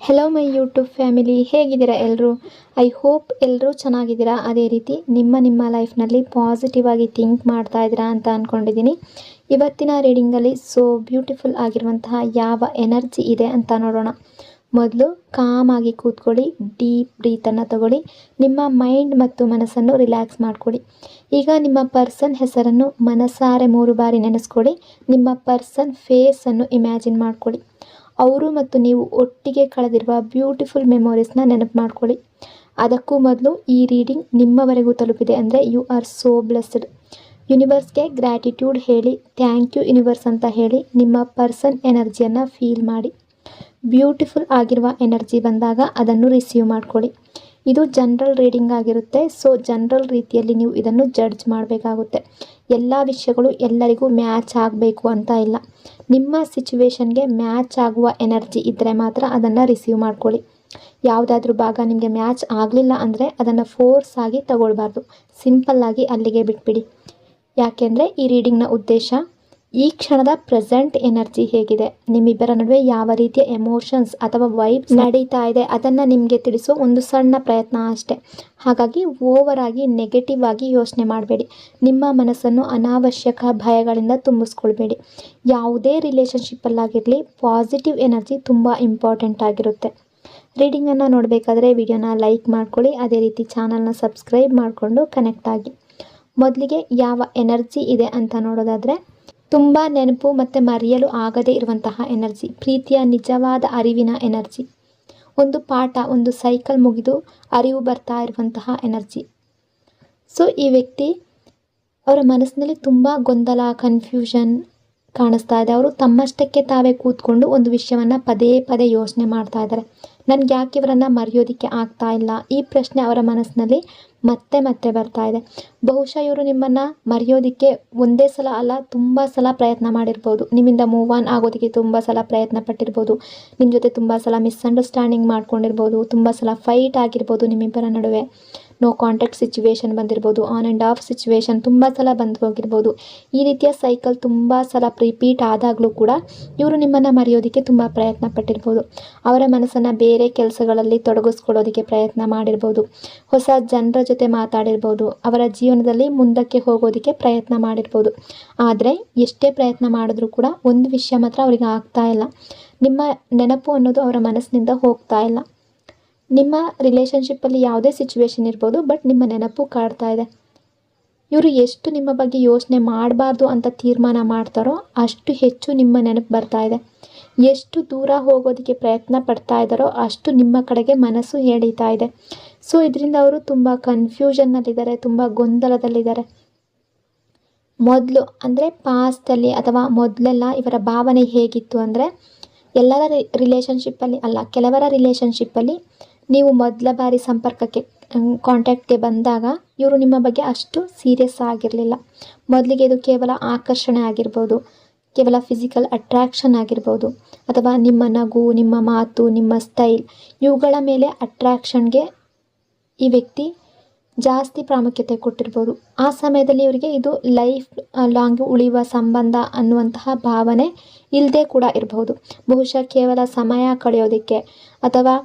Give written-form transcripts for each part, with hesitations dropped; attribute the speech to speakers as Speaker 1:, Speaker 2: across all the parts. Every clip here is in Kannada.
Speaker 1: ಹೆಲೋ ಮೈ ಯೂಟ್ಯೂಬ್ ಫ್ಯಾಮಿಲಿ, ಹೇಗಿದ್ದೀರಾ ಎಲ್ಲರೂ? ಐ ಹೋಪ್ ಎಲ್ಲರೂ ಚೆನ್ನಾಗಿದ್ದೀರಾ. ಅದೇ ರೀತಿ ನಿಮ್ಮ ಲೈಫ್ನಲ್ಲಿ ಪಾಸಿಟಿವ್ ಆಗಿ ಥಿಂಕ್ ಮಾಡ್ತಾ ಇದ್ದೀರಾ ಅಂತ ಅಂದ್ಕೊಂಡಿದ್ದೀನಿ. ಇವತ್ತಿನ ರೀಡಿಂಗಲ್ಲಿ ಬ್ಯೂಟಿಫುಲ್ ಆಗಿರುವಂತಹ ಯಾವ ಎನರ್ಜಿ ಇದೆ ಅಂತ ನೋಡೋಣ. ಮೊದಲು ಕಾಮ್ ಆಗಿ ಕೂತ್ಕೊಳ್ಳಿ, ಡೀಪ್ ಬ್ರೀತನ್ನು ತಗೊಳ್ಳಿ, ನಿಮ್ಮ ಮೈಂಡ್ ಮತ್ತು ಮನಸ್ಸನ್ನು ರಿಲ್ಯಾಕ್ಸ್ ಮಾಡ್ಕೊಳ್ಳಿ. ಈಗ ನಿಮ್ಮ ಪರ್ಸನ್ ಹೆಸರನ್ನು ಮನಸಾರೆ 3 ಬಾರಿ ನೆನೆಸ್ಕೊಳ್ಳಿ. ನಿಮ್ಮ ಪರ್ಸನ್ ಫೇಸನ್ನು ಇಮ್ಯಾಜಿನ್ ಮಾಡ್ಕೊಳ್ಳಿ. ಅವರು ಮತ್ತು ನೀವು ಒಟ್ಟಿಗೆ ಕಳೆದಿರುವ ಬ್ಯೂಟಿಫುಲ್ ಮೆಮೊರೀಸ್ನ ನೆನಪು ಮಾಡ್ಕೊಳ್ಳಿ. ಅದಕ್ಕೂ ಮೊದಲು ಈ ರೀಡಿಂಗ್ ನಿಮ್ಮವರೆಗೂ ತಲುಪಿದೆ ಅಂದರೆ ಯು ಆರ್ ಸೋ ಬ್ಲೆಸ್ಡ್. ಯೂನಿವರ್ಸ್ಗೆ ಗ್ರ್ಯಾಟಿಟ್ಯೂಡ್ ಹೇಳಿ, ಥ್ಯಾಂಕ್ ಯು ಯೂನಿವರ್ಸ್ ಅಂತ ಹೇಳಿ ನಿಮ್ಮ ಪರ್ಸನ್ ಎನರ್ಜಿಯನ್ನು ಫೀಲ್ ಮಾಡಿ. ಬ್ಯೂಟಿಫುಲ್ ಆಗಿರುವ ಎನರ್ಜಿ ಬಂದಾಗ ಅದನ್ನು ರಿಸೀವ್ ಮಾಡ್ಕೊಳ್ಳಿ. ಇದು ಜನರಲ್ ರೀಡಿಂಗ್ ಆಗಿರುತ್ತೆ. ಜನರಲ್ ರೀತಿಯಲ್ಲಿ ನೀವು ಇದನ್ನು ಜಡ್ಜ್ ಮಾಡಬೇಕಾಗುತ್ತೆ. ಎಲ್ಲ ವಿಷಯಗಳು ಎಲ್ಲರಿಗೂ ಮ್ಯಾಚ್ ಆಗಬೇಕು ಅಂತ ಇಲ್ಲ. ನಿಮ್ಮ ಸಿಚುವೇಶನ್ಗೆ ಮ್ಯಾಚ್ ಆಗುವ ಎನರ್ಜಿ ಇದ್ದರೆ ಮಾತ್ರ ಅದನ್ನು ರಿಸೀವ್ ಮಾಡ್ಕೊಳ್ಳಿ. ಯಾವುದಾದ್ರೂ ಭಾಗ ನಿಮಗೆ ಮ್ಯಾಚ್ ಆಗಲಿಲ್ಲ ಅಂದರೆ ಅದನ್ನು ಫೋರ್ಸ್ ಆಗಿ ತಗೊಳ್ಬಾರ್ದು. ಸಿಂಪಲ್ಲಾಗಿ ಅಲ್ಲಿಗೆ ಬಿಟ್ಬಿಡಿ. ಯಾಕೆಂದರೆ ಈ ರೀಡಿಂಗ್ನ ಉದ್ದೇಶ ಈ ಕ್ಷಣದ ಪ್ರೆಸೆಂಟ್ ಎನರ್ಜಿ ಹೇಗಿದೆ, ನಿಮ್ಮಿಬ್ಬರ ನಡುವೆ ಯಾವ ರೀತಿಯ ಎಮೋಷನ್ಸ್ ಅಥವಾ ವೈಬ್ಸ್ ನಡೀತಾ ಇದೆ ಅದನ್ನು ನಿಮಗೆ ತಿಳಿಸೋ ಒಂದು ಸಣ್ಣ ಪ್ರಯತ್ನ ಅಷ್ಟೇ. ಹಾಗಾಗಿ ಓವರ್ ಆಗಿ ನೆಗೆಟಿವ್ ಆಗಿ ಯೋಚನೆ ಮಾಡಬೇಡಿ. ನಿಮ್ಮ ಮನಸ್ಸನ್ನು ಅನಾವಶ್ಯಕ ಭಯಗಳಿಂದ ತುಂಬಿಸ್ಕೊಳ್ಬೇಡಿ. ಯಾವುದೇ ರಿಲೇಷನ್ಶಿಪ್ಪಲ್ಲಾಗಿರಲಿ ಪಾಸಿಟಿವ್ ಎನರ್ಜಿ ತುಂಬ ಇಂಪಾರ್ಟೆಂಟ್ ಆಗಿರುತ್ತೆ. ರೀಡಿಂಗನ್ನು ನೋಡಬೇಕಾದ್ರೆ ವಿಡಿಯೋನ ಲೈಕ್ ಮಾಡ್ಕೊಳ್ಳಿ. ಅದೇ ರೀತಿ ಚಾನಲ್ನ ಸಬ್ಸ್ಕ್ರೈಬ್ ಮಾಡಿಕೊಂಡು ಕನೆಕ್ಟ್ ಆಗಿ. ಮೊದಲಿಗೆ ಯಾವ ಎನರ್ಜಿ ಇದೆ ಅಂತ ನೋಡೋದಾದರೆ, ತುಂಬ ನೆನಪು ಮತ್ತು ಮರೆಯಲು ಆಗದೇ ಇರುವಂತಹ ಎನರ್ಜಿ, ಪ್ರೀತಿಯ ನಿಜವಾದ ಅರಿವಿನ ಎನರ್ಜಿ, ಒಂದು ಪಾಠ, ಒಂದು ಸೈಕಲ್ ಮುಗಿದು ಅರಿವು ಬರ್ತಾ ಇರುವಂತಹ ಎನರ್ಜಿ. ಈ ವ್ಯಕ್ತಿ ಅವರ ಮನಸ್ಸಿನಲ್ಲಿ ತುಂಬ ಗೊಂದಲ, ಕನ್ಫ್ಯೂಷನ್ ಕಾಣಿಸ್ತಾ ಇದೆ. ಅವರು ತಮ್ಮಷ್ಟಕ್ಕೆ ತಾವೇ ಕೂತ್ಕೊಂಡು ಒಂದು ವಿಷಯವನ್ನು ಪದೇ ಪದೇ ಯೋಚನೆ ಮಾಡ್ತಾ ಇದ್ದಾರೆ. ನನಗೆ ಯಾಕೆ ಇವರನ್ನು ಮರೆಯೋದಕ್ಕೆ ಆಗ್ತಾ ಇಲ್ಲ, ಈ ಪ್ರಶ್ನೆ ಅವರ ಮನಸ್ಸಿನಲ್ಲಿ ಮತ್ತೆ ಮತ್ತೆ ಬರ್ತಾ ಇದೆ. ಬಹುಶಃ ಇವರು ನಿಮ್ಮನ್ನು ಮರೆಯೋದಕ್ಕೆ ಒಂದೇ ಸಲ ಅಲ್ಲ, ತುಂಬ ಸಲ ಪ್ರಯತ್ನ ಮಾಡಿರ್ಬೋದು. ನಿಮ್ಮಿಂದ ಮೂವ್ ಆನ್ ಆಗೋದಕ್ಕೆ ತುಂಬ ಸಲ ಪ್ರಯತ್ನ ಪಟ್ಟಿರ್ಬೋದು. ನಿಮ್ಮ ಜೊತೆ ತುಂಬ ಸಲ ಮಿಸ್ಅಂಡರ್ಸ್ಟ್ಯಾಂಡಿಂಗ್ ಮಾಡ್ಕೊಂಡಿರ್ಬೋದು. ತುಂಬ ಸಲ ಫೈಟ್ ಆಗಿರ್ಬೋದು. ನಿಮ್ಮಿಬ್ಬರ ನಡುವೆ ನೋ ಕಾಂಟ್ಯಾಕ್ಟ್ ಸಿಚುವೇಶನ್ ಬಂದಿರ್ಬೋದು. ಆನ್ ಆ್ಯಂಡ್ ಆಫ್ ಸಿಚುವೇಶನ್ ತುಂಬ ಸಲ ಬಂದು ಹೋಗಿರ್ಬೋದು. ಈ ರೀತಿಯ ಸೈಕಲ್ ತುಂಬ ಸಲ ರಿಪೀಟ್ ಆದಾಗಲೂ ಕೂಡ ಇವರು ನಿಮ್ಮನ್ನು ಮರೆಯೋದಕ್ಕೆ ತುಂಬ ಪ್ರಯತ್ನ ಪಟ್ಟಿರ್ಬೋದು. ಅವರ ಮನಸ್ಸನ್ನು ಬೇರೆ ಕೆಲಸಗಳಲ್ಲಿ ತೊಡಗಿಸ್ಕೊಳ್ಳೋದಕ್ಕೆ ಪ್ರಯತ್ನ ಮಾಡಿರ್ಬೋದು. ಹೊಸ ಜನರ ಜೊತೆ ಮಾತಾಡಿರ್ಬೋದು. ಅವರ ಜೀವನದಲ್ಲಿ ಮುಂದಕ್ಕೆ ಹೋಗೋದಕ್ಕೆ ಪ್ರಯತ್ನ ಮಾಡಿರ್ಬೋದು. ಆದರೆ ಎಷ್ಟೇ ಪ್ರಯತ್ನ ಮಾಡಿದ್ರೂ ಕೂಡ ಒಂದು ವಿಷಯ ಮಾತ್ರ ಅವರಿಗೆ ಆಗ್ತಾ ಇಲ್ಲ. ನಿಮ್ಮ ನೆನಪು ಅನ್ನೋದು ಅವರ ಮನಸ್ಸಿನಿಂದ ಹೋಗ್ತಾ ಇಲ್ಲ. ನಿಮ್ಮ ರಿಲೇಷನ್ಶಿಪ್ಪಲ್ಲಿ ಯಾವುದೇ ಸಿಚುವೇಶನ್ ಇರ್ಬೋದು, ಬಟ್ ನಿಮ್ಮ ನೆನಪು ಕಾಡ್ತಾ ಇದೆ. ಇವರು ಎಷ್ಟು ನಿಮ್ಮ ಬಗ್ಗೆ ಯೋಚನೆ ಮಾಡಬಾರ್ದು ಅಂತ ತೀರ್ಮಾನ ಮಾಡ್ತಾರೋ ಅಷ್ಟು ಹೆಚ್ಚು ನಿಮ್ಮ ನೆನಪು ಬರ್ತಾ ಇದೆ. ಎಷ್ಟು ದೂರ ಹೋಗೋದಕ್ಕೆ ಪ್ರಯತ್ನ ಪಡ್ತಾ ಇದ್ದಾರೋ ಅಷ್ಟು ನಿಮ್ಮ ಕಡೆಗೆ ಮನಸ್ಸು ಎಳೀತಾ ಇದೆ. ಇದರಿಂದ ಅವರು ತುಂಬ ಕನ್ಫ್ಯೂಷನ್ನಲ್ಲಿದ್ದಾರೆ, ತುಂಬ ಗೊಂದಲದಲ್ಲಿದ್ದಾರೆ. ಮೊದಲು ಅಂದರೆ ಪಾಸ್ಟಲ್ಲಿ ಅಥವಾ ಮೊದಲೆಲ್ಲ ಇವರ ಭಾವನೆ ಹೇಗಿತ್ತು ಅಂದರೆ, ಎಲ್ಲರ ರಿಲೇಷನ್ಶಿಪ್ಪಲ್ಲಿ ಅಲ್ಲ, ಕೆಲವರ ರಿಲೇಷನ್ಶಿಪ್ಪಲ್ಲಿ ನೀವು ಮೊದಲ ಬಾರಿ ಸಂಪರ್ಕಕ್ಕೆ ಕಾಂಟ್ಯಾಕ್ಟ್ಗೆ ಬಂದಾಗ ಇವರು ನಿಮ್ಮ ಬಗ್ಗೆ ಅಷ್ಟು ಸೀರಿಯಸ್ ಆಗಿರಲಿಲ್ಲ. ಮೊದಲಿಗೆ ಇದು ಕೇವಲ ಆಕರ್ಷಣೆ ಆಗಿರ್ಬೋದು, ಕೇವಲ ಫಿಸಿಕಲ್ ಅಟ್ರ್ಯಾಕ್ಷನ್ ಆಗಿರ್ಬೋದು, ಅಥವಾ ನಿಮ್ಮ ನಗು, ನಿಮ್ಮ ಮಾತು, ನಿಮ್ಮ ಸ್ಟೈಲ್, ಇವುಗಳ ಮೇಲೆ ಅಟ್ರ್ಯಾಕ್ಷನ್ಗೆ ಈ ವ್ಯಕ್ತಿ ಜಾಸ್ತಿ ಪ್ರಾಮುಖ್ಯತೆ ಕೊಟ್ಟಿರ್ಬೋದು. ಆ ಸಮಯದಲ್ಲಿ ಇವರಿಗೆ ಇದು ಲೈಫ್ ಲಾಂಗ್ ಉಳಿಯುವ ಸಂಬಂಧ ಅನ್ನುವಂತಹ ಭಾವನೆ ಇಲ್ಲದೆ ಕೂಡ ಇರಬಹುದು. ಬಹುಶಃ ಕೇವಲ ಸಮಯ ಕಳೆಯೋದಕ್ಕೆ ಅಥವಾ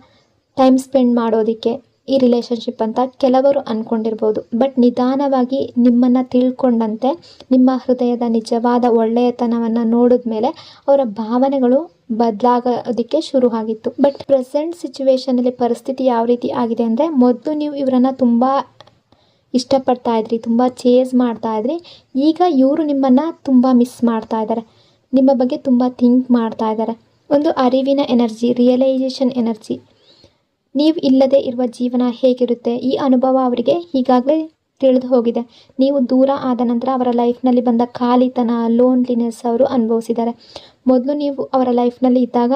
Speaker 1: ಟೈಮ್ ಸ್ಪೆಂಡ್ ಮಾಡೋದಕ್ಕೆ ಈ ರಿಲೇಷನ್ಶಿಪ್ ಅಂತ ಕೆಲವರು ಅಂದ್ಕೊಂಡಿರ್ಬೋದು. ಬಟ್ ನಿಧಾನವಾಗಿ ನಿಮ್ಮನ್ನು ತಿಳ್ಕೊಂಡಂತೆ ನಿಮ್ಮ ಹೃದಯದ ನಿಜವಾದ ಒಳ್ಳೆಯತನವನ್ನು ನೋಡಿದ ಮೇಲೆ ಅವರ ಭಾವನೆಗಳು ಬದಲಾಗೋದಕ್ಕೆ ಶುರು ಆಗಿತ್ತು. ಬಟ್ ಪ್ರೆಸೆಂಟ್ ಸಿಚುವೇಶನಲ್ಲಿ ಪರಿಸ್ಥಿತಿ ಯಾವ ರೀತಿ ಆಗಿದೆ ಅಂದರೆ, ಮೊದಲು ನೀವು ಇವರನ್ನು ತುಂಬ ಇಷ್ಟಪಡ್ತಾ ಇದ್ರಿ, ತುಂಬ ಚೇಸ್ ಮಾಡ್ತಾ ಇದ್ರಿ. ಈಗ ಇವರು ನಿಮ್ಮನ್ನು ತುಂಬ ಮಿಸ್ ಮಾಡ್ತಾ ಇದ್ದಾರೆ, ನಿಮ್ಮ ಬಗ್ಗೆ ತುಂಬ ಥಿಂಕ್ ಮಾಡ್ತಾ ಇದ್ದಾರೆ. ಒಂದು ಅರಿವಿನ ಎನರ್ಜಿ, ರಿಯಲೈಸೇಷನ್ ಎನರ್ಜಿ. ನೀವು ಇಲ್ಲದೆ ಇರುವ ಜೀವನ ಹೇಗಿರುತ್ತೆ, ಈ ಅನುಭವ ಅವರಿಗೆ ಈಗಾಗಲೇ ತಿಳಿದು ಹೋಗಿದೆ. ನೀವು ದೂರ ಆದ ನಂತರ ಅವರ ಲೈಫ್ನಲ್ಲಿ ಬಂದ ಖಾಲಿತನ, ಲೋನ್ಲಿನೆಸ್ ಅವರು ಅನುಭವಿಸಿದ್ದಾರೆ. ಮೊದಲು ನೀವು ಅವರ ಲೈಫ್ನಲ್ಲಿ ಇದ್ದಾಗ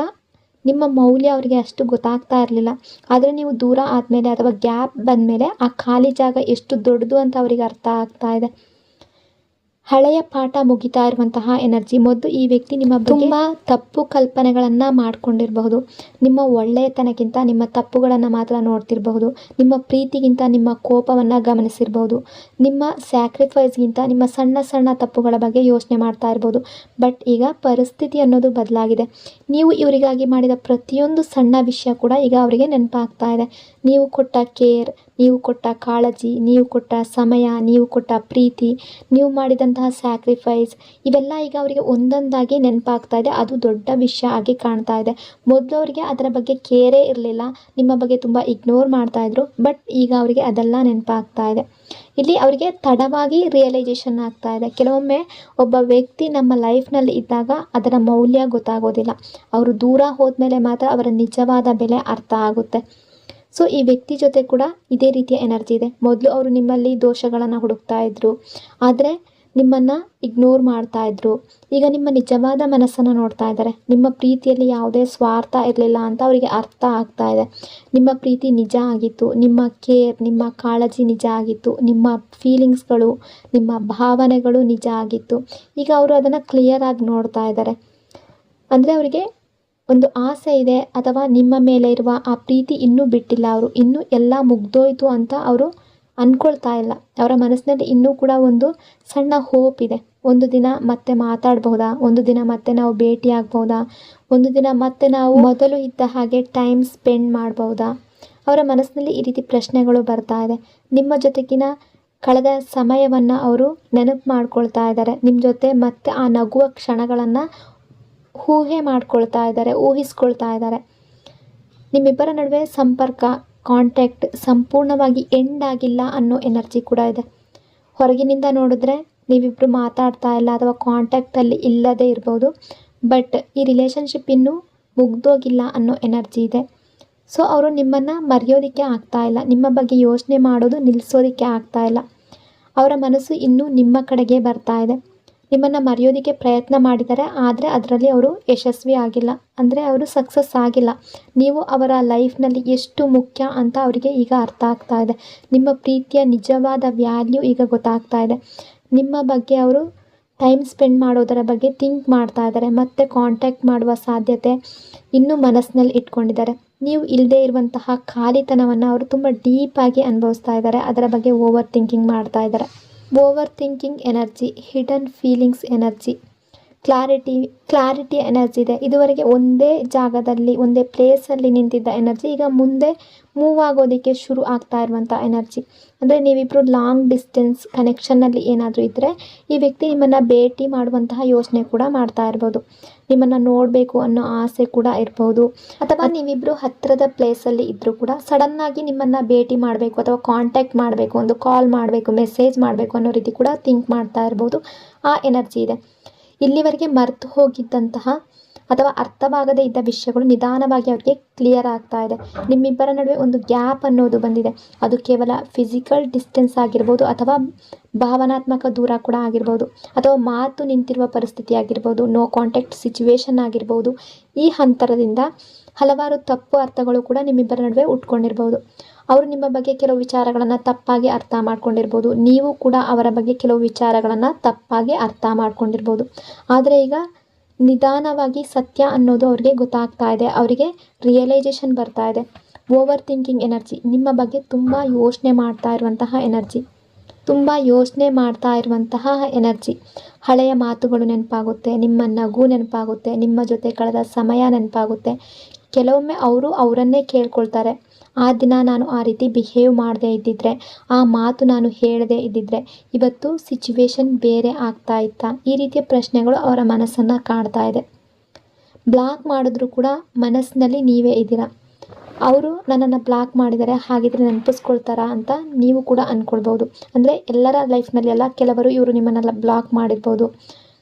Speaker 1: ನಿಮ್ಮ ಮೌಲ್ಯ ಅವರಿಗೆ ಅಷ್ಟು ಗೊತ್ತಾಗ್ತಾ ಇರಲಿಲ್ಲ. ಆದರೆ ನೀವು ದೂರ ಆದಮೇಲೆ ಅಥವಾ ಗ್ಯಾಪ್ ಬಂದಮೇಲೆ ಆ ಖಾಲಿ ಜಾಗ ಎಷ್ಟು ದೊಡ್ಡದು ಅಂತ ಅವರಿಗೆ ಅರ್ಥ ಆಗ್ತಾ ಇದೆ. ಹಳೆಯ ಪಾಠ ಮುಗಿತಾ ಇರುವಂತಹ ಎನರ್ಜಿ. ಮೊದಲು ಈ ವ್ಯಕ್ತಿ ನಿಮ್ಮ ಬಗ್ಗೆ ತುಂಬ ತಪ್ಪು ಕಲ್ಪನೆಗಳನ್ನು ಮಾಡ್ಕೊಂಡಿರಬಹುದು. ನಿಮ್ಮ ಒಳ್ಳೆಯತನಕ್ಕಿಂತ ನಿಮ್ಮ ತಪ್ಪುಗಳನ್ನು ಮಾತ್ರ ನೋಡ್ತಿರಬಹುದು. ನಿಮ್ಮ ಪ್ರೀತಿಗಿಂತ ನಿಮ್ಮ ಕೋಪವನ್ನು ಗಮನಿಸಿರ್ಬೋದು. ನಿಮ್ಮ ಸ್ಯಾಕ್ರಿಫೈಸ್ಗಿಂತ ನಿಮ್ಮ ಸಣ್ಣ ಸಣ್ಣ ತಪ್ಪುಗಳ ಬಗ್ಗೆ ಯೋಚನೆ ಮಾಡ್ತಾ ಇರ್ಬೋದು. ಬಟ್ ಈಗ ಪರಿಸ್ಥಿತಿ ಅನ್ನೋದು ಬದಲಾಗಿದೆ. ನೀವು ಇವರಿಗಾಗಿ ಮಾಡಿದ ಪ್ರತಿಯೊಂದು ಸಣ್ಣ ವಿಷಯ ಕೂಡ ಈಗ ಅವರಿಗೆ ನೆನಪಾಗ್ತಾ ಇದೆ. ನೀವು ಕೊಟ್ಟ ಕೇರ್, ನೀವು ಕೊಟ್ಟ ಕಾಳಜಿ, ನೀವು ಕೊಟ್ಟ ಸಮಯ, ನೀವು ಕೊಟ್ಟ ಪ್ರೀತಿ, ನೀವು ಮಾಡಿದಂತಹ ಸ್ಯಾಕ್ರಿಫೈಸ್, ಇವೆಲ್ಲ ಈಗ ಅವರಿಗೆ ಒಂದೊಂದಾಗಿ ನೆನಪಾಗ್ತಾ ಇದೆ. ಅದು ದೊಡ್ಡ ವಿಷಯ ಆಗಿ ಕಾಣ್ತಾ ಇದೆ. ಮೊದಲು ಅವರಿಗೆ ಅದರ ಬಗ್ಗೆ ಕೇರೇ ಇರಲಿಲ್ಲ, ನಿಮ್ಮ ಬಗ್ಗೆ ತುಂಬ ಇಗ್ನೋರ್ ಮಾಡ್ತಾಯಿದ್ರು. ಬಟ್ ಈಗ ಅವರಿಗೆ ಅದೆಲ್ಲ ನೆನಪಾಗ್ತಾ ಇದೆ. ಇಲ್ಲಿ ಅವರಿಗೆ ತಡವಾಗಿ ರಿಯಲೈಸೇಷನ್ ಆಗ್ತಾ ಇದೆ. ಕೆಲವೊಮ್ಮೆ ಒಬ್ಬ ವ್ಯಕ್ತಿ ನಮ್ಮ ಲೈಫ್ನಲ್ಲಿ ಇದ್ದಾಗ ಅದರ ಮೌಲ್ಯ ಗೊತ್ತಾಗೋದಿಲ್ಲ. ಅವರು ದೂರ ಹೋದ್ಮೇಲೆ ಮಾತ್ರ ಅವರ ನಿಜವಾದ ಬೆಲೆ ಅರ್ಥ ಆಗುತ್ತೆ. ಸೊ ಈ ವ್ಯಕ್ತಿ ಜೊತೆ ಕೂಡ ಇದೇ ರೀತಿಯ ಎನರ್ಜಿ ಇದೆ. ಮೊದಲು ಅವರು ನಿಮ್ಮಲ್ಲಿ ದೋಷಗಳನ್ನು ಹುಡುಕ್ತಾ ಇದ್ರು, ಆದರೆ ನಿಮ್ಮನ್ನು ಇಗ್ನೋರ್ ಮಾಡ್ತಾ ಇದ್ರು. ಈಗ ನಿಮ್ಮ ನಿಜವಾದ ಮನಸ್ಸನ್ನು ನೋಡ್ತಾ ಇದ್ದಾರೆ. ನಿಮ್ಮ ಪ್ರೀತಿಯಲ್ಲಿ ಯಾವುದೇ ಸ್ವಾರ್ಥ ಇರಲಿಲ್ಲ ಅಂತ ಅವರಿಗೆ ಅರ್ಥ ಆಗ್ತಾ ಇದೆ. ನಿಮ್ಮ ಪ್ರೀತಿ ನಿಜ ಆಗಿತ್ತು, ನಿಮ್ಮ ಕೇರ್, ನಿಮ್ಮ ಕಾಳಜಿ ನಿಜ ಆಗಿತ್ತು, ನಿಮ್ಮ ಫೀಲಿಂಗ್ಸ್ಗಳು, ನಿಮ್ಮ ಭಾವನೆಗಳು ನಿಜ ಆಗಿತ್ತು. ಈಗ ಅವರು ಅದನ್ನು ಕ್ಲಿಯರ್ ಆಗಿ ನೋಡ್ತಾ ಇದ್ದಾರೆ. ಅಂದರೆ ಅವರಿಗೆ ಒಂದು ಆಸೆ ಇದೆ, ಅಥವಾ ನಿಮ್ಮ ಮೇಲೆ ಇರುವ ಆ ಪ್ರೀತಿ ಇನ್ನೂ ಬಿಟ್ಟಿಲ್ಲ. ಅವರು ಇನ್ನೂ ಎಲ್ಲ ಮುಗ್ದೋಯ್ತು ಅಂತ ಅವರು ಅಂದ್ಕೊಳ್ತಾ ಇಲ್ಲ. ಅವರ ಮನಸ್ಸಿನಲ್ಲಿ ಇನ್ನೂ ಕೂಡ ಒಂದು ಸಣ್ಣ ಹೋಪ್ ಇದೆ. ಒಂದು ದಿನ ಮತ್ತೆ ಮಾತಾಡ್ಬೋದಾ, ಒಂದು ದಿನ ಮತ್ತೆ ನಾವು ಭೇಟಿ ಆಗ್ಬೋದಾ, ಒಂದು ದಿನ ಮತ್ತೆ ನಾವು ಮೊದಲು ಇದ್ದ ಹಾಗೆ ಟೈಮ್ ಸ್ಪೆಂಡ್ ಮಾಡ್ಬೋದಾ. ಅವರ ಮನಸ್ಸಿನಲ್ಲಿ ಈ ರೀತಿ ಪ್ರಶ್ನೆಗಳು ಬರ್ತಾ ಇದೆ. ನಿಮ್ಮ ಜೊತೆಗಿನ ಕಳೆದ ಸಮಯವನ್ನು ಅವರು ನೆನಪು ಮಾಡ್ಕೊಳ್ತಾ ಇದ್ದಾರೆ. ನಿಮ್ಮ ಜೊತೆ ಮತ್ತೆ ಆ ನಗುವ ಕ್ಷಣಗಳನ್ನು ಊಹೆ ಮಾಡ್ಕೊಳ್ತಾ ಇದ್ದಾರೆ, ಊಹಿಸ್ಕೊಳ್ತಾ ಇದ್ದಾರೆ. ನಿಮ್ಮಿಬ್ಬರ ನಡುವೆ ಸಂಪರ್ಕ, ಕಾಂಟ್ಯಾಕ್ಟ್ ಸಂಪೂರ್ಣವಾಗಿ ಎಂಡ್ ಆಗಿಲ್ಲ ಅನ್ನೋ ಎನರ್ಜಿ ಕೂಡ ಇದೆ. ಹೊರಗಿನಿಂದ ನೋಡಿದ್ರೆ ನೀವಿಬ್ಬರು ಮಾತಾಡ್ತಾ ಇಲ್ಲ ಅಥವಾ ಕಾಂಟ್ಯಾಕ್ಟಲ್ಲಿ ಇಲ್ಲದೇ ಇರ್ಬೋದು. ಬಟ್ ಈ ರಿಲೇಷನ್ಶಿಪ್ ಇನ್ನೂ ಮುಗ್ದೋಗಿಲ್ಲ ಅನ್ನೋ ಎನರ್ಜಿ ಇದೆ. ಸೊ ಅವರು ನಿಮ್ಮನ್ನು ಮರೆಯೋದಕ್ಕೆ ಆಗ್ತಾ ಇಲ್ಲ, ನಿಮ್ಮ ಬಗ್ಗೆ ಯೋಚನೆ ಮಾಡೋದು ನಿಲ್ಲಿಸೋದಕ್ಕೆ ಆಗ್ತಾ ಇಲ್ಲ. ಅವರ ಮನಸ್ಸು ಇನ್ನೂ ನಿಮ್ಮ ಕಡೆಗೆ ಬರ್ತಾ ಇದೆ. ನಿಮ್ಮನ್ನು ಮರೆಯೋದಕ್ಕೆ ಪ್ರಯತ್ನ ಮಾಡಿದ್ದಾರೆ, ಆದರೆ ಅದರಲ್ಲಿ ಅವರು ಯಶಸ್ವಿ ಆಗಿಲ್ಲ. ಅಂದರೆ ಅವರು ಸಕ್ಸಸ್ ಆಗಿಲ್ಲ. ನೀವು ಅವರ ಲೈಫ್ನಲ್ಲಿ ಎಷ್ಟು ಮುಖ್ಯ ಅಂತ ಅವರಿಗೆ ಈಗ ಅರ್ಥ ಆಗ್ತಾ ಇದೆ. ನಿಮ್ಮ ಪ್ರೀತಿಯ ನಿಜವಾದ ವ್ಯಾಲ್ಯೂ ಈಗ ಗೊತ್ತಾಗ್ತಾ ಇದೆ. ನಿಮ್ಮ ಬಗ್ಗೆ ಅವರು ಟೈಮ್ ಸ್ಪೆಂಡ್ ಮಾಡೋದರ ಬಗ್ಗೆ ಥಿಂಕ್ ಮಾಡ್ತಾ ಇದ್ದಾರೆ. ಮತ್ತೆ ಕಾಂಟ್ಯಾಕ್ಟ್ ಮಾಡುವ ಸಾಧ್ಯತೆ ಇನ್ನೂ ಮನಸ್ಸಿನಲ್ಲಿ ಇಟ್ಕೊಂಡಿದ್ದಾರೆ. ನೀವು ಇಲ್ಲದೇ ಇರುವಂತಹ ಖಾಲಿತನವನ್ನು ಅವರು ತುಂಬ ಡೀಪಾಗಿ ಅನುಭವಿಸ್ತಾ ಇದ್ದಾರೆ. ಅದರ ಬಗ್ಗೆ ಓವರ್ ಥಿಂಕಿಂಗ್ ಮಾಡ್ತಾ ಇದ್ದಾರೆ. Over thinking energy, hidden feelings energy, clarity energy ಇದೆ. ಇದುವರೆಗೆ ಒಂದೇ ಜಾಗದಲ್ಲಿ, ಒಂದೇ ಪ್ಲೇಸಲ್ಲಿ ನಿಂತಿದ್ದ ಎನರ್ಜಿ ಈಗ ಮುಂದೆ ಮೂವ್ ಆಗೋದಕ್ಕೆ ಶುರು ಆಗ್ತಾ ಇರುವಂಥ ಎನರ್ಜಿ. ಅಂದರೆ ನೀವಿಬ್ಬರು ಲಾಂಗ್ ಡಿಸ್ಟೆನ್ಸ್ ಕನೆಕ್ಷನ್ನಲ್ಲಿ ಏನಾದರೂ ಇದ್ದರೆ ಈ ವ್ಯಕ್ತಿ ನಿಮ್ಮನ್ನು ಭೇಟಿ ಮಾಡುವಂತಹ ಯೋಚನೆ ಕೂಡ ಮಾಡ್ತಾ ಇರ್ಬೋದು. ನಿಮ್ಮನ್ನು ನೋಡಬೇಕು ಅನ್ನೋ ಆಸೆ ಕೂಡ ಇರ್ಬೋದು. ಅಥವಾ ನೀವಿಬ್ಬರು ಹತ್ತಿರದ ಪ್ಲೇಸಲ್ಲಿ ಇದ್ದರೂ ಕೂಡ ಸಡನ್ನಾಗಿ ನಿಮ್ಮನ್ನು ಭೇಟಿ ಮಾಡಬೇಕು ಅಥವಾ ಕಾಂಟ್ಯಾಕ್ಟ್ ಮಾಡಬೇಕು, ಒಂದು ಕಾಲ್ ಮಾಡಬೇಕು, ಮೆಸೇಜ್ ಮಾಡಬೇಕು ಅನ್ನೋ ರೀತಿ ಕೂಡ ಥಿಂಕ್ ಮಾಡ್ತಾ ಇರ್ಬೋದು. ಆ ಎನರ್ಜಿ ಇದೆ. ಇಲ್ಲಿವರೆಗೆ ಮರೆತು ಹೋಗಿದ್ದಂತಹ ಅಥವಾ ಅರ್ಥವಾಗದೇ ಇದ್ದ ವಿಷಯಗಳು ನಿಧಾನವಾಗಿ ಅವರಿಗೆ ಕ್ಲಿಯರ್ ಆಗ್ತಾ ಇದೆ. ನಿಮ್ಮಿಬ್ಬರ ನಡುವೆ ಒಂದು ಗ್ಯಾಪ್ ಅನ್ನೋದು ಬಂದಿದೆ. ಅದು ಕೇವಲ ಫಿಸಿಕಲ್ ಡಿಸ್ಟೆನ್ಸ್ ಆಗಿರ್ಬೋದು, ಅಥವಾ ಭಾವನಾತ್ಮಕ ದೂರ ಕೂಡ ಆಗಿರ್ಬೋದು, ಅಥವಾ ಮಾತು ನಿಂತಿರುವ ಪರಿಸ್ಥಿತಿ ಆಗಿರ್ಬೋದು, ನೋ ಕಾಂಟ್ಯಾಕ್ಟ್ ಸಿಚುವೇಶನ್ ಆಗಿರ್ಬೋದು. ಈ ಹಂತದಿಂದ ಹಲವಾರು ತಪ್ಪು ಅರ್ಥಗಳು ಕೂಡ ನಿಮ್ಮಿಬ್ಬರ ನಡುವೆ ಉಟ್ಕೊಂಡಿರ್ಬೋದು. ಅವರು ನಿಮ್ಮ ಬಗ್ಗೆ ಕೆಲವು ವಿಚಾರಗಳನ್ನು ತಪ್ಪಾಗಿ ಅರ್ಥ ಮಾಡ್ಕೊಂಡಿರ್ಬೋದು. ನೀವು ಕೂಡ ಅವರ ಬಗ್ಗೆ ಕೆಲವು ವಿಚಾರಗಳನ್ನು ತಪ್ಪಾಗಿ ಅರ್ಥ ಮಾಡ್ಕೊಂಡಿರ್ಬೋದು. ಆದರೆ ಈಗ ನಿಧಾನವಾಗಿ ಸತ್ಯ ಅನ್ನೋದು ಅವರಿಗೆ ಗೊತ್ತಾಗ್ತಾ ಇದೆ. ಅವರಿಗೆ ರಿಯಲೈಸೇಷನ್ ಬರ್ತಾ ಇದೆ. ಓವರ್ ಥಿಂಕಿಂಗ್ ಎನರ್ಜಿ, ನಿಮ್ಮ ಬಗ್ಗೆ ತುಂಬ ಯೋಚನೆ ಮಾಡ್ತಾ ಇರುವಂತಹ ಎನರ್ಜಿ. ಹಳೆಯ ಮಾತುಗಳು ನೆನಪಾಗುತ್ತೆ, ನಿಮ್ಮ ನಗು ನೆನಪಾಗುತ್ತೆ, ನಿಮ್ಮ ಜೊತೆ ಕಳೆದ ಸಮಯ ನೆನಪಾಗುತ್ತೆ. ಕೆಲವೊಮ್ಮೆ ಅವರು ಅವರನ್ನೇ ಕೇಳ್ಕೊಳ್ತಾರೆ, ಆ ದಿನ ನಾನು ಆ ರೀತಿ ಬಿಹೇವ್ ಮಾಡದೇ ಇದ್ದಿದ್ರೆ, ಆ ಮಾತು ನಾನು ಹೇಳದೇ ಇದ್ದಿದ್ರೆ ಇವತ್ತು ಸಿಚುವೇಶನ್ ಬೇರೆ ಆಗ್ತಾ ಇತ್ತಾ. ಈ ರೀತಿಯ ಪ್ರಶ್ನೆಗಳು ಅವರ ಮನಸ್ಸನ್ನು ಕಾಡ್ತಾ ಇದೆ. ಬ್ಲಾಕ್ ಮಾಡಿದ್ರೂ ಕೂಡ ಮನಸ್ಸಿನಲ್ಲಿ ನೀವೇ ಇದ್ದೀರಾ. ಅವರು ನನ್ನನ್ನು ಬ್ಲಾಕ್ ಮಾಡಿದ್ದಾರೆ, ಹಾಗಿದ್ರೆ ನೆನಪಿಸ್ಕೊಳ್ತಾರಾ ಅಂತ ನೀವು ಕೂಡ ಅಂದ್ಕೊಳ್ಬೋದು. ಅಂದರೆ ಎಲ್ಲರ ಲೈಫ್ನಲ್ಲಿ ಎಲ್ಲ ಕೆಲವರು ಇವರು ನಿಮ್ಮನ್ನೆಲ್ಲ ಬ್ಲಾಕ್ ಮಾಡಿರ್ಬೋದು,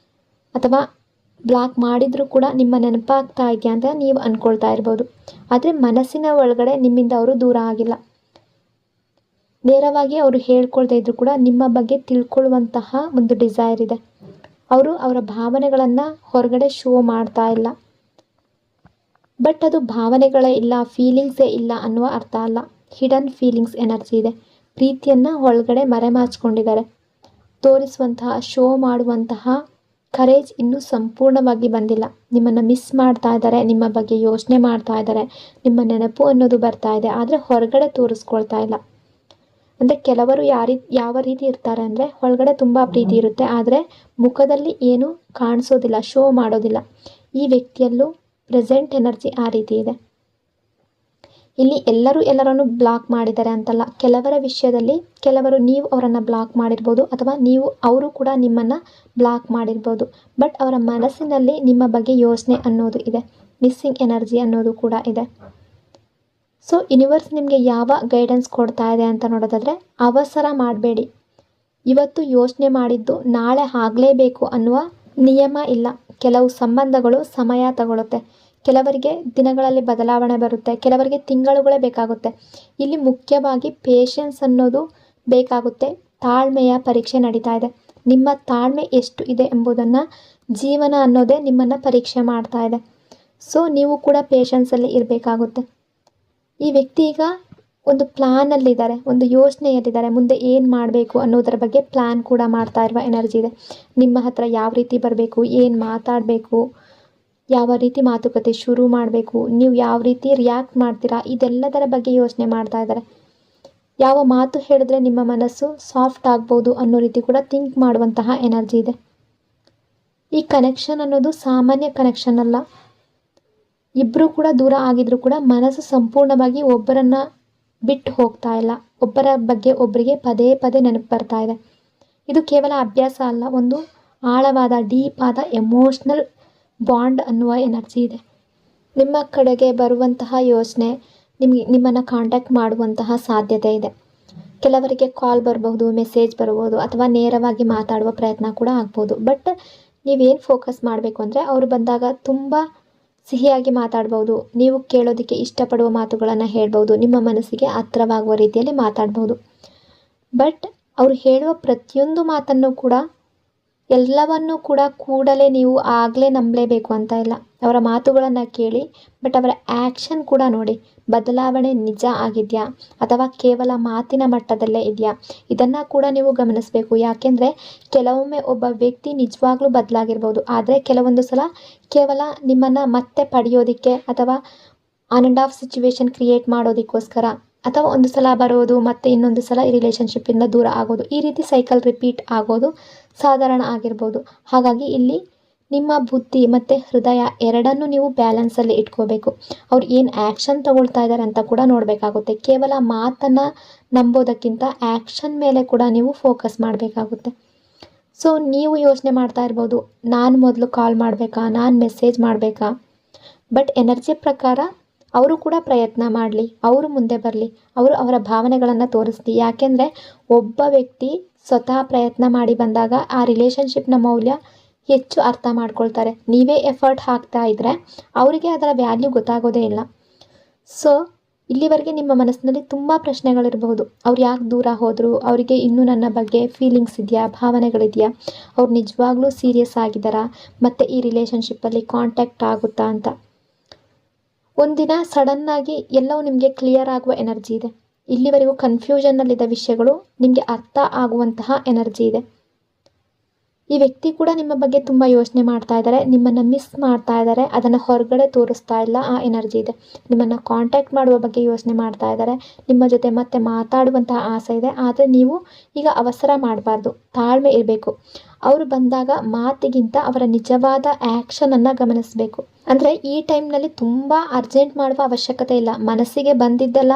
Speaker 1: ಅಥವಾ ಬ್ಲಾಕ್ ಮಾಡಿದರೂ ಕೂಡ ನಿಮ್ಮ ನೆನಪಾಗ್ತಾ ಇದೆಯಾ ಅಂತ ನೀವು ಅಂದ್ಕೊಳ್ತಾ ಇರ್ಬೋದು. ಆದರೆ ಮನಸ್ಸಿನ ಒಳಗಡೆ ನಿಮ್ಮಿಂದ ಅವರು ದೂರ ಆಗಿಲ್ಲ. ನೇರವಾಗಿ ಅವರು ಹೇಳ್ಕೊಳ್ತಾ ಇದ್ರು ಕೂಡ ನಿಮ್ಮ ಬಗ್ಗೆ ತಿಳ್ಕೊಳ್ಳುವಂತಹ ಒಂದು ಡಿಸೈರ್ ಇದೆ. ಅವರು ಅವರ ಭಾವನೆಗಳನ್ನು ಹೊರಗಡೆ ಶೋ ಮಾಡ್ತಾ ಇಲ್ಲ. ಬಟ್ ಅದು ಭಾವನೆಗಳೇ ಇಲ್ಲ, ಫೀಲಿಂಗ್ಸೇ ಇಲ್ಲ ಅನ್ನುವ ಅರ್ಥ ಅಲ್ಲ. ಹಿಡನ್ ಫೀಲಿಂಗ್ಸ್ ಎನರ್ಜಿ ಇದೆ. ಪ್ರೀತಿಯನ್ನು ಒಳಗಡೆ ಮರೆಮಾಚಿಕೊಂಡಿದ್ದಾರೆ. ತೋರಿಸುವಂತಹ, ಶೋ ಮಾಡುವಂತಹ ಕರೇಜ್ ಇನ್ನೂ ಸಂಪೂರ್ಣವಾಗಿ ಬಂದಿಲ್ಲ. ನಿಮ್ಮನ್ನು ಮಿಸ್ ಮಾಡ್ತಾ ಇದ್ದಾರೆ, ನಿಮ್ಮ ಬಗ್ಗೆ ಯೋಚನೆ ಮಾಡ್ತಾ ಇದ್ದಾರೆ, ನಿಮ್ಮ ನೆನಪು ಅನ್ನೋದು ಬರ್ತಾ ಇದೆ, ಆದರೆ ಹೊರಗಡೆ ತೋರಿಸ್ಕೊಳ್ತಾ ಇಲ್ಲ. ಅಂದರೆ ಕೆಲವರು ಯಾವ ರೀತಿ ಇರ್ತಾರೆ ಅಂದರೆ, ಒಳಗಡೆ ತುಂಬ ಪ್ರೀತಿ ಇರುತ್ತೆ, ಆದರೆ ಮುಖದಲ್ಲಿ ಏನು ಕಾಣಿಸೋದಿಲ್ಲ, ಶೋ ಮಾಡೋದಿಲ್ಲ. ಈ ವ್ಯಕ್ತಿಯಲ್ಲೂ ಪ್ರೆಸೆಂಟ್ ಎನರ್ಜಿ ಆ ರೀತಿ ಇದೆ. ಇಲ್ಲಿ ಎಲ್ಲರನ್ನು ಬ್ಲಾಕ್ ಮಾಡಿದ್ದಾರೆ ಅಂತಲ್ಲ, ಕೆಲವರ ವಿಷಯದಲ್ಲಿ ಕೆಲವರು ನೀವು ಅವರನ್ನು ಬ್ಲಾಕ್ ಮಾಡಿರ್ಬೋದು, ಅಥವಾ ಅವರು ಕೂಡ ನಿಮ್ಮನ್ನು ಬ್ಲಾಕ್ ಮಾಡಿರ್ಬೋದು. ಬಟ್ ಅವರ ಮನಸ್ಸಿನಲ್ಲಿ ನಿಮ್ಮ ಬಗ್ಗೆ ಯೋಚನೆ ಅನ್ನೋದು ಇದೆ, ಮಿಸ್ಸಿಂಗ್ ಎನರ್ಜಿ ಅನ್ನೋದು ಕೂಡ ಇದೆ. ಸೊ ಯೂನಿವರ್ಸ್ ನಿಮಗೆ ಯಾವ ಗೈಡೆನ್ಸ್ ಕೊಡ್ತಾ ಇದೆ ಅಂತ ನೋಡೋದಾದರೆ, ಅವಸರ ಮಾಡಬೇಡಿ. ಇವತ್ತು ಯೋಚನೆ ಮಾಡಿದ್ದು ನಾಳೆ ಆಗಲೇಬೇಕು ಅನ್ನುವ ನಿಯಮ ಇಲ್ಲ. ಕೆಲವು ಸಂಬಂಧಗಳು ಸಮಯ ತಗೊಳುತ್ತೆ, ಕೆಲವರಿಗೆ ದಿನಗಳಲ್ಲಿ ಬದಲಾವಣೆ ಬರುತ್ತೆ, ಕೆಲವರಿಗೆ ತಿಂಗಳುಗಳೇ ಬೇಕಾಗುತ್ತೆ. ಇಲ್ಲಿ ಮುಖ್ಯವಾಗಿ ಪೇಷನ್ಸ್ ಅನ್ನೋದು ಬೇಕಾಗುತ್ತೆ. ತಾಳ್ಮೆಯ ಪರೀಕ್ಷೆ ನಡೀತಾ ಇದೆ. ನಿಮ್ಮ ತಾಳ್ಮೆ ಎಷ್ಟು ಇದೆ ಎಂಬುದನ್ನು ಜೀವನ ಅನ್ನೋದೇ ನಿಮ್ಮನ್ನು ಪರೀಕ್ಷೆ ಮಾಡ್ತಾ ಇದೆ. ಸೊ ನೀವು ಕೂಡ ಪೇಷನ್ಸಲ್ಲಿ ಇರಬೇಕಾಗುತ್ತೆ. ಈ ವ್ಯಕ್ತಿ ಈಗ ಒಂದು ಪ್ಲ್ಯಾನಲ್ಲಿದ್ದಾರೆ, ಒಂದು ಯೋಚನೆಯಲ್ಲಿದ್ದಾರೆ, ಮುಂದೆ ಏನು ಮಾಡಬೇಕು ಅನ್ನೋದರ ಬಗ್ಗೆ ಪ್ಲ್ಯಾನ್ ಕೂಡ ಮಾಡ್ತಾ ಇರುವ ಎನರ್ಜಿ ಇದೆ. ನಿಮ್ಮ ಹತ್ರ ಯಾವ ರೀತಿ ಬರಬೇಕು, ಏನು ಮಾತಾಡಬೇಕು, ಯಾವ ರೀತಿ ಮಾತುಕತೆ ಶುರು ಮಾಡಬೇಕು, ನೀವು ಯಾವ ರೀತಿ ರಿಯಾಕ್ಟ್ ಮಾಡ್ತೀರಾ, ಇದೆಲ್ಲದರ ಬಗ್ಗೆ ಯೋಚನೆ ಮಾಡ್ತಾ ಇದ್ದಾರೆ. ಯಾವ ಮಾತು ಹೇಳಿದ್ರೆ ನಿಮ್ಮ ಮನಸ್ಸು ಸಾಫ್ಟ್ ಆಗ್ಬೋದು ಅನ್ನೋ ರೀತಿ ಕೂಡ ಥಿಂಕ್ ಮಾಡುವಂತಹ ಎನರ್ಜಿ ಇದೆ. ಈ ಕನೆಕ್ಷನ್ ಅನ್ನೋದು ಸಾಮಾನ್ಯ ಕನೆಕ್ಷನ್ ಅಲ್ಲ. ಇಬ್ಬರು ಕೂಡ ದೂರ ಆಗಿದ್ರು ಕೂಡ ಮನಸ್ಸು ಸಂಪೂರ್ಣವಾಗಿ ಒಬ್ಬರನ್ನು ಬಿಟ್ಟು ಹೋಗ್ತಾ ಇಲ್ಲ. ಒಬ್ಬರ ಬಗ್ಗೆ ಒಬ್ಬರಿಗೆ ಪದೇ ಪದೇ ನೆನಪು ಬರ್ತಾ ಇದೆ. ಇದು ಕೇವಲ ಅಭ್ಯಾಸ ಅಲ್ಲ, ಒಂದು ಆಳವಾದ ಡೀಪ್ ಆದ ಎಮೋಷ್ನಲ್ ಬಾಂಡ್ ಅನ್ನುವ ಎನರ್ಜಿ ಇದೆ. ನಿಮ್ಮ ಕಡೆಗೆ ಬರುವಂತಹ ಯೋಚನೆ ನಿಮ್ಮನ್ನು ಕಾಂಟ್ಯಾಕ್ಟ್ ಮಾಡುವಂತಹ ಸಾಧ್ಯತೆ ಇದೆ. ಕೆಲವರಿಗೆ ಕಾಲ್ ಬರಬಹುದು, ಮೆಸೇಜ್ ಬರ್ಬೋದು, ಅಥವಾ ನೇರವಾಗಿ ಮಾತಾಡುವ ಪ್ರಯತ್ನ ಕೂಡ ಆಗ್ಬೋದು. ಬಟ್ ನೀವೇನು ಫೋಕಸ್ ಮಾಡಬೇಕು ಅಂದರೆ, ಅವರು ಬಂದಾಗ ತುಂಬ ಸಿಹಿಯಾಗಿ ಮಾತಾಡ್ಬೋದು, ನೀವು ಕೇಳೋದಕ್ಕೆ ಇಷ್ಟಪಡುವ ಮಾತುಗಳನ್ನು ಹೇಳ್ಬೋದು, ನಿಮ್ಮ ಮನಸ್ಸಿಗೆ ಹತ್ತಿರವಾಗುವ ರೀತಿಯಲ್ಲಿ ಮಾತಾಡ್ಬೋದು. ಬಟ್ ಅವರು ಹೇಳುವ ಪ್ರತಿಯೊಂದು ಮಾತನ್ನು ಕೂಡ, ಎಲ್ಲವನ್ನೂ ಕೂಡ ಕೂಡಲೇ ನೀವು ಆಗಲೇ ನಂಬಲೇಬೇಕು ಅಂತ ಇಲ್ಲ. ಅವರ ಮಾತುಗಳನ್ನು ಕೇಳಿ, ಬಟ್ ಅವರ ಆ್ಯಕ್ಷನ್ ಕೂಡ ನೋಡಿ. ಬದಲಾವಣೆ ನಿಜ ಆಗಿದೆಯಾ ಅಥವಾ ಕೇವಲ ಮಾತಿನ ಮಟ್ಟದಲ್ಲೇ ಇದೆಯಾ, ಇದನ್ನು ಕೂಡ ನೀವು ಗಮನಿಸಬೇಕು. ಯಾಕೆಂದರೆ ಕೆಲವೊಮ್ಮೆ ಒಬ್ಬ ವ್ಯಕ್ತಿ ನಿಜವಾಗ್ಲೂ ಬದಲಾಗಿರ್ಬೋದು, ಆದರೆ ಕೆಲವೊಂದು ಸಲ ಕೇವಲ ನಿಮ್ಮನ್ನು ಮತ್ತೆ ಪಡೆಯೋದಕ್ಕೆ ಅಥವಾ on and off situation create ಮಾಡೋದಕ್ಕೋಸ್ಕರ, ಅಥವಾ ಒಂದು ಸಲ ಬರೋದು ಮತ್ತು ಇನ್ನೊಂದು ಸಲ ಈ ರಿಲೇಷನ್ಶಿಪ್ಪಿಂದ ದೂರ ಆಗೋದು, ಈ ರೀತಿ ಸೈಕಲ್ ರಿಪೀಟ್ ಆಗೋದು ಸಾಧಾರಣ ಆಗಿರ್ಬೋದು. ಹಾಗಾಗಿ ಇಲ್ಲಿ ನಿಮ್ಮ ಬುದ್ಧಿ ಮತ್ತು ಹೃದಯ ಎರಡನ್ನೂ ನೀವು ಬ್ಯಾಲೆನ್ಸಲ್ಲಿ ಇಟ್ಕೋಬೇಕು. ಅವ್ರು ಏನು ಆ್ಯಕ್ಷನ್ ತಗೊಳ್ತಾ ಇದ್ದಾರೆ ಅಂತ ಕೂಡ ನೋಡಬೇಕಾಗುತ್ತೆ. ಕೇವಲ ಮಾತನ್ನು ನಂಬೋದಕ್ಕಿಂತ ಆ್ಯಕ್ಷನ್ ಮೇಲೆ ಕೂಡ ನೀವು ಫೋಕಸ್ ಮಾಡಬೇಕಾಗುತ್ತೆ. ಸೊ ನೀವು ಯೋಚನೆ ಮಾಡ್ತಾ ಇರ್ಬೋದು, ನಾನು ಮೊದಲು ಕಾಲ್ ಮಾಡಬೇಕಾ, ನಾನು ಮೆಸೇಜ್ ಮಾಡಬೇಕಾ. ಬಟ್ ಎನರ್ಜಿ ಪ್ರಕಾರ ಅವರು ಕೂಡ ಪ್ರಯತ್ನ ಮಾಡಲಿ, ಅವರು ಮುಂದೆ ಬರಲಿ, ಅವರು ಅವರ ಭಾವನೆಗಳನ್ನು ತೋರಿಸ್ಲಿ. ಯಾಕೆಂದರೆ ಒಬ್ಬ ವ್ಯಕ್ತಿ ಸ್ವತಃ ಪ್ರಯತ್ನ ಮಾಡಿ ಬಂದಾಗ ಆ ರಿಲೇಷನ್ಶಿಪ್ನ ಮೌಲ್ಯ ಹೆಚ್ಚು ಅರ್ಥ ಮಾಡ್ಕೊಳ್ತಾರೆ. ನೀವೇ ಎಫರ್ಟ್ ಹಾಕ್ತಾ ಇದ್ದರೆ ಅವರಿಗೆ ಅದರ ವ್ಯಾಲ್ಯೂ ಗೊತ್ತಾಗೋದೇ ಇಲ್ಲ. ಸೊ ಇಲ್ಲಿವರೆಗೆ ನಿಮ್ಮ ಮನಸ್ಸಿನಲ್ಲಿ ತುಂಬ ಪ್ರಶ್ನೆಗಳಿರಬಹುದು. ಅವ್ರು ಯಾಕೆ ದೂರ ಹೋದರು, ಅವರಿಗೆ ಇನ್ನೂ ನನ್ನ ಬಗ್ಗೆ ಫೀಲಿಂಗ್ಸ್ ಇದೆಯಾ, ಭಾವನೆಗಳಿದೆಯಾ, ಅವ್ರು ನಿಜವಾಗ್ಲೂ ಸೀರಿಯಸ್ ಆಗಿದ್ದಾರಾ, ಮತ್ತು ಈ ರಿಲೇಷನ್ಶಿಪ್ಪಲ್ಲಿ ಕಾಂಟ್ಯಾಕ್ಟ್ ಆಗುತ್ತಾ ಅಂತ. ಒಂದಿನ ಸಡನ್ನಾಗಿ ಎಲ್ಲವೂ ನಿಮಗೆ ಕ್ಲಿಯರ್ ಆಗುವ ಎನರ್ಜಿ ಇದೆ. ಇಲ್ಲಿವರೆಗೂ ಕನ್ಫ್ಯೂಷನ್ನಲ್ಲಿದ್ದ ವಿಷಯಗಳು ನಿಮಗೆ ಅರ್ಥ ಆಗುವಂತಹ ಎನರ್ಜಿ ಇದೆ. ಈ ವ್ಯಕ್ತಿ ಕೂಡ ನಿಮ್ಮ ಬಗ್ಗೆ ತುಂಬ ಯೋಚನೆ ಮಾಡ್ತಾ ಇದ್ದಾರೆ, ನಿಮ್ಮನ್ನು ಮಿಸ್ ಮಾಡ್ತಾ ಇದ್ದಾರೆ, ಅದನ್ನು ಹೊರಗಡೆ ತೋರಿಸ್ತಾ ಇಲ್ಲ, ಆ ಎನರ್ಜಿ ಇದೆ. ನಿಮ್ಮನ್ನು ಕಾಂಟ್ಯಾಕ್ಟ್ ಮಾಡುವ ಬಗ್ಗೆ ಯೋಚನೆ ಮಾಡ್ತಾ ಇದ್ದಾರೆ, ನಿಮ್ಮ ಜೊತೆ ಮತ್ತೆ ಮಾತಾಡುವಂತಹ ಆಸೆ ಇದೆ. ಆದರೆ ನೀವು ಈಗ ಅವಸರ ಮಾಡಬಾರ್ದು, ತಾಳ್ಮೆ ಇರಬೇಕು. ಅವರು ಬಂದಾಗ ಮಾತಿಗಿಂತ ಅವರ ನಿಜವಾದ ಆ್ಯಕ್ಷನನ್ನು ಗಮನಿಸಬೇಕು. ಅಂದರೆ ಈ ಟೈಮ್ನಲ್ಲಿ ತುಂಬ ಅರ್ಜೆಂಟ್ ಮಾಡುವ ಅವಶ್ಯಕತೆ ಇಲ್ಲ. ಮನಸ್ಸಿಗೆ ಬಂದಿದ್ದೆಲ್ಲ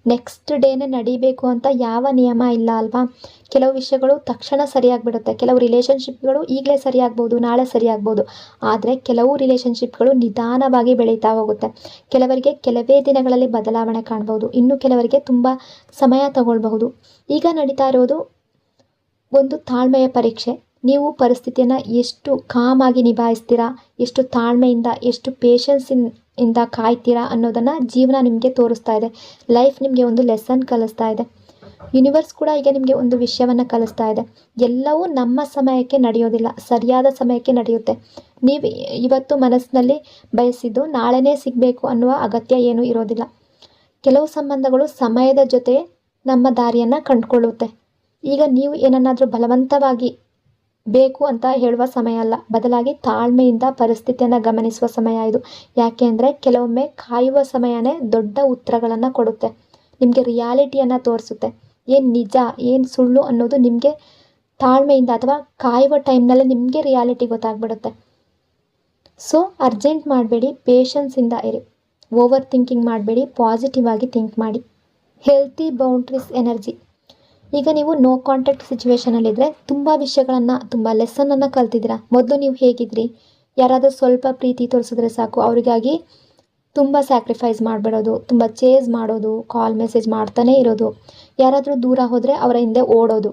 Speaker 1: ನೆಕ್ಸ್ಟ್ ಡೇನೇ ನಡಿಬೇಕು ಅಂತ ಯಾವ ನಿಯಮ ಇಲ್ಲ ಅಲ್ವಾ. ಕೆಲವು ವಿಷಯಗಳು ತಕ್ಷಣ ಸರಿಯಾಗಿಬಿಡುತ್ತೆ, ಕೆಲವು ರಿಲೇಷನ್ಶಿಪ್ಗಳು ಈಗಲೇ ಸರಿಯಾಗ್ಬೋದು, ನಾಳೆ ಸರಿಯಾಗ್ಬೋದು. ಆದರೆ ಕೆಲವು ರಿಲೇಷನ್ಶಿಪ್ಗಳು ನಿಧಾನವಾಗಿ ಬೆಳೀತಾ ಹೋಗುತ್ತೆ. ಕೆಲವರಿಗೆ ಕೆಲವೇ ದಿನಗಳಲ್ಲಿ ಬದಲಾವಣೆ ಕಾಣ್ಬೋದು, ಇನ್ನು ಕೆಲವರಿಗೆ ತುಂಬ ಸಮಯ ತಗೊಳ್ಬಹುದು. ಈಗ ನಡೀತಾ ಇರೋದು ಒಂದು ತಾಳ್ಮೆಯ ಪರೀಕ್ಷೆ. ನೀವು ಪರಿಸ್ಥಿತಿಯನ್ನು ಎಷ್ಟು ಕಾಮಾಗಿ ನಿಭಾಯಿಸ್ತೀರಾ, ಎಷ್ಟು ತಾಳ್ಮೆಯಿಂದ, ಎಷ್ಟು ಪೇಷನ್ಸಿಂದ ಕಾಯ್ತೀರಾ ಅನ್ನೋದನ್ನು ಜೀವನ ನಿಮಗೆ ತೋರಿಸ್ತಾ ಇದೆ. ಲೈಫ್ ನಿಮಗೆ ಒಂದು ಲೆಸನ್ ಕಲಿಸ್ತಾ ಇದೆ. ಯೂನಿವರ್ಸ್ ಕೂಡ ಈಗ ನಿಮಗೆ ಒಂದು ವಿಷಯವನ್ನು ಕಲಿಸ್ತಾ ಇದೆ. ಎಲ್ಲವೂ ನಮ್ಮ ಸಮಯಕ್ಕೆ ನಡೆಯೋದಿಲ್ಲ, ಸರಿಯಾದ ಸಮಯಕ್ಕೆ ನಡೆಯುತ್ತೆ. ನೀವು ಇವತ್ತು ಮನಸ್ಸಿನಲ್ಲಿ ಬಯಸಿದ್ದು ನಾಳೆನೇ ಸಿಗಬೇಕು ಅನ್ನುವ ಅಗತ್ಯ ಏನೂ ಇರೋದಿಲ್ಲ. ಕೆಲವು ಸಂಬಂಧಗಳು ಸಮಯದ ಜೊತೆ ನಮ್ಮ ದಾರಿಯನ್ನು ಕಂಡುಕೊಳ್ಳುತ್ತೆ. ಈಗ ನೀವು ಏನನ್ನಾದರೂ ಬಲವಂತವಾಗಿ ಬೇಕು ಅಂತ ಹೇಳುವ ಸಮಯ ಅಲ್ಲ, ಬದಲಾಗಿ ತಾಳ್ಮೆಯಿಂದ ಪರಿಸ್ಥಿತಿಯನ್ನು ಗಮನಿಸುವ ಸಮಯ ಇದು. ಯಾಕೆ ಅಂದರೆ ಕೆಲವೊಮ್ಮೆ ಕಾಯುವ ಸಮಯನೇ ದೊಡ್ಡ ಉತ್ತರಗಳನ್ನು ಕೊಡುತ್ತೆ, ನಿಮಗೆ ರಿಯಾಲಿಟಿಯನ್ನು ತೋರಿಸುತ್ತೆ. ಏನು ನಿಜ ಏನು ಸುಳ್ಳು ಅನ್ನೋದು ನಿಮಗೆ ತಾಳ್ಮೆಯಿಂದ ಅಥವಾ ಕಾಯುವ ಟೈಮ್ನಲ್ಲೇ ನಿಮಗೆ ರಿಯಾಲಿಟಿ ಗೊತ್ತಾಗ್ಬಿಡುತ್ತೆ. ಸೊ ಅರ್ಜೆಂಟ್ ಮಾಡಬೇಡಿ, ಪೇಷನ್ಸಿಂದ ಇರಿ, ಓವರ್ ಥಿಂಕಿಂಗ್ ಮಾಡಬೇಡಿ, ಪಾಸಿಟಿವ್ ಆಗಿ ಥಿಂಕ್ ಮಾಡಿ. Healthy boundaries energy. ಈಗ ನೀವು ನೋ ಕಾಂಟ್ಯಾಕ್ಟ್ ಸಿಚುವೇಷನಲ್ಲಿದ್ದರೆ ತುಂಬ ವಿಷಯಗಳನ್ನು, ತುಂಬ ಲೆಸನನ್ನು ಕಲ್ತಿದ್ದೀರಾ. ಮೊದಲು ನೀವು ಹೇಗಿದ್ರಿ, ಯಾರಾದರೂ ಸ್ವಲ್ಪ ಪ್ರೀತಿ ತೋರಿಸಿದ್ರೆ ಸಾಕು ಅವರಿಗಾಗಿ ತುಂಬ ಸ್ಯಾಕ್ರಿಫೈಸ್ ಮಾಡಿಬಿಡೋದು, ತುಂಬ ಚೇಸ್ ಮಾಡೋದು, ಕಾಲ್ ಮೆಸೇಜ್ ಮಾಡ್ತಾನೇ ಇರೋದು, ಯಾರಾದರೂ ದೂರ ಹೋದರೆ ಅವರ ಹಿಂದೆ ಓಡೋದು.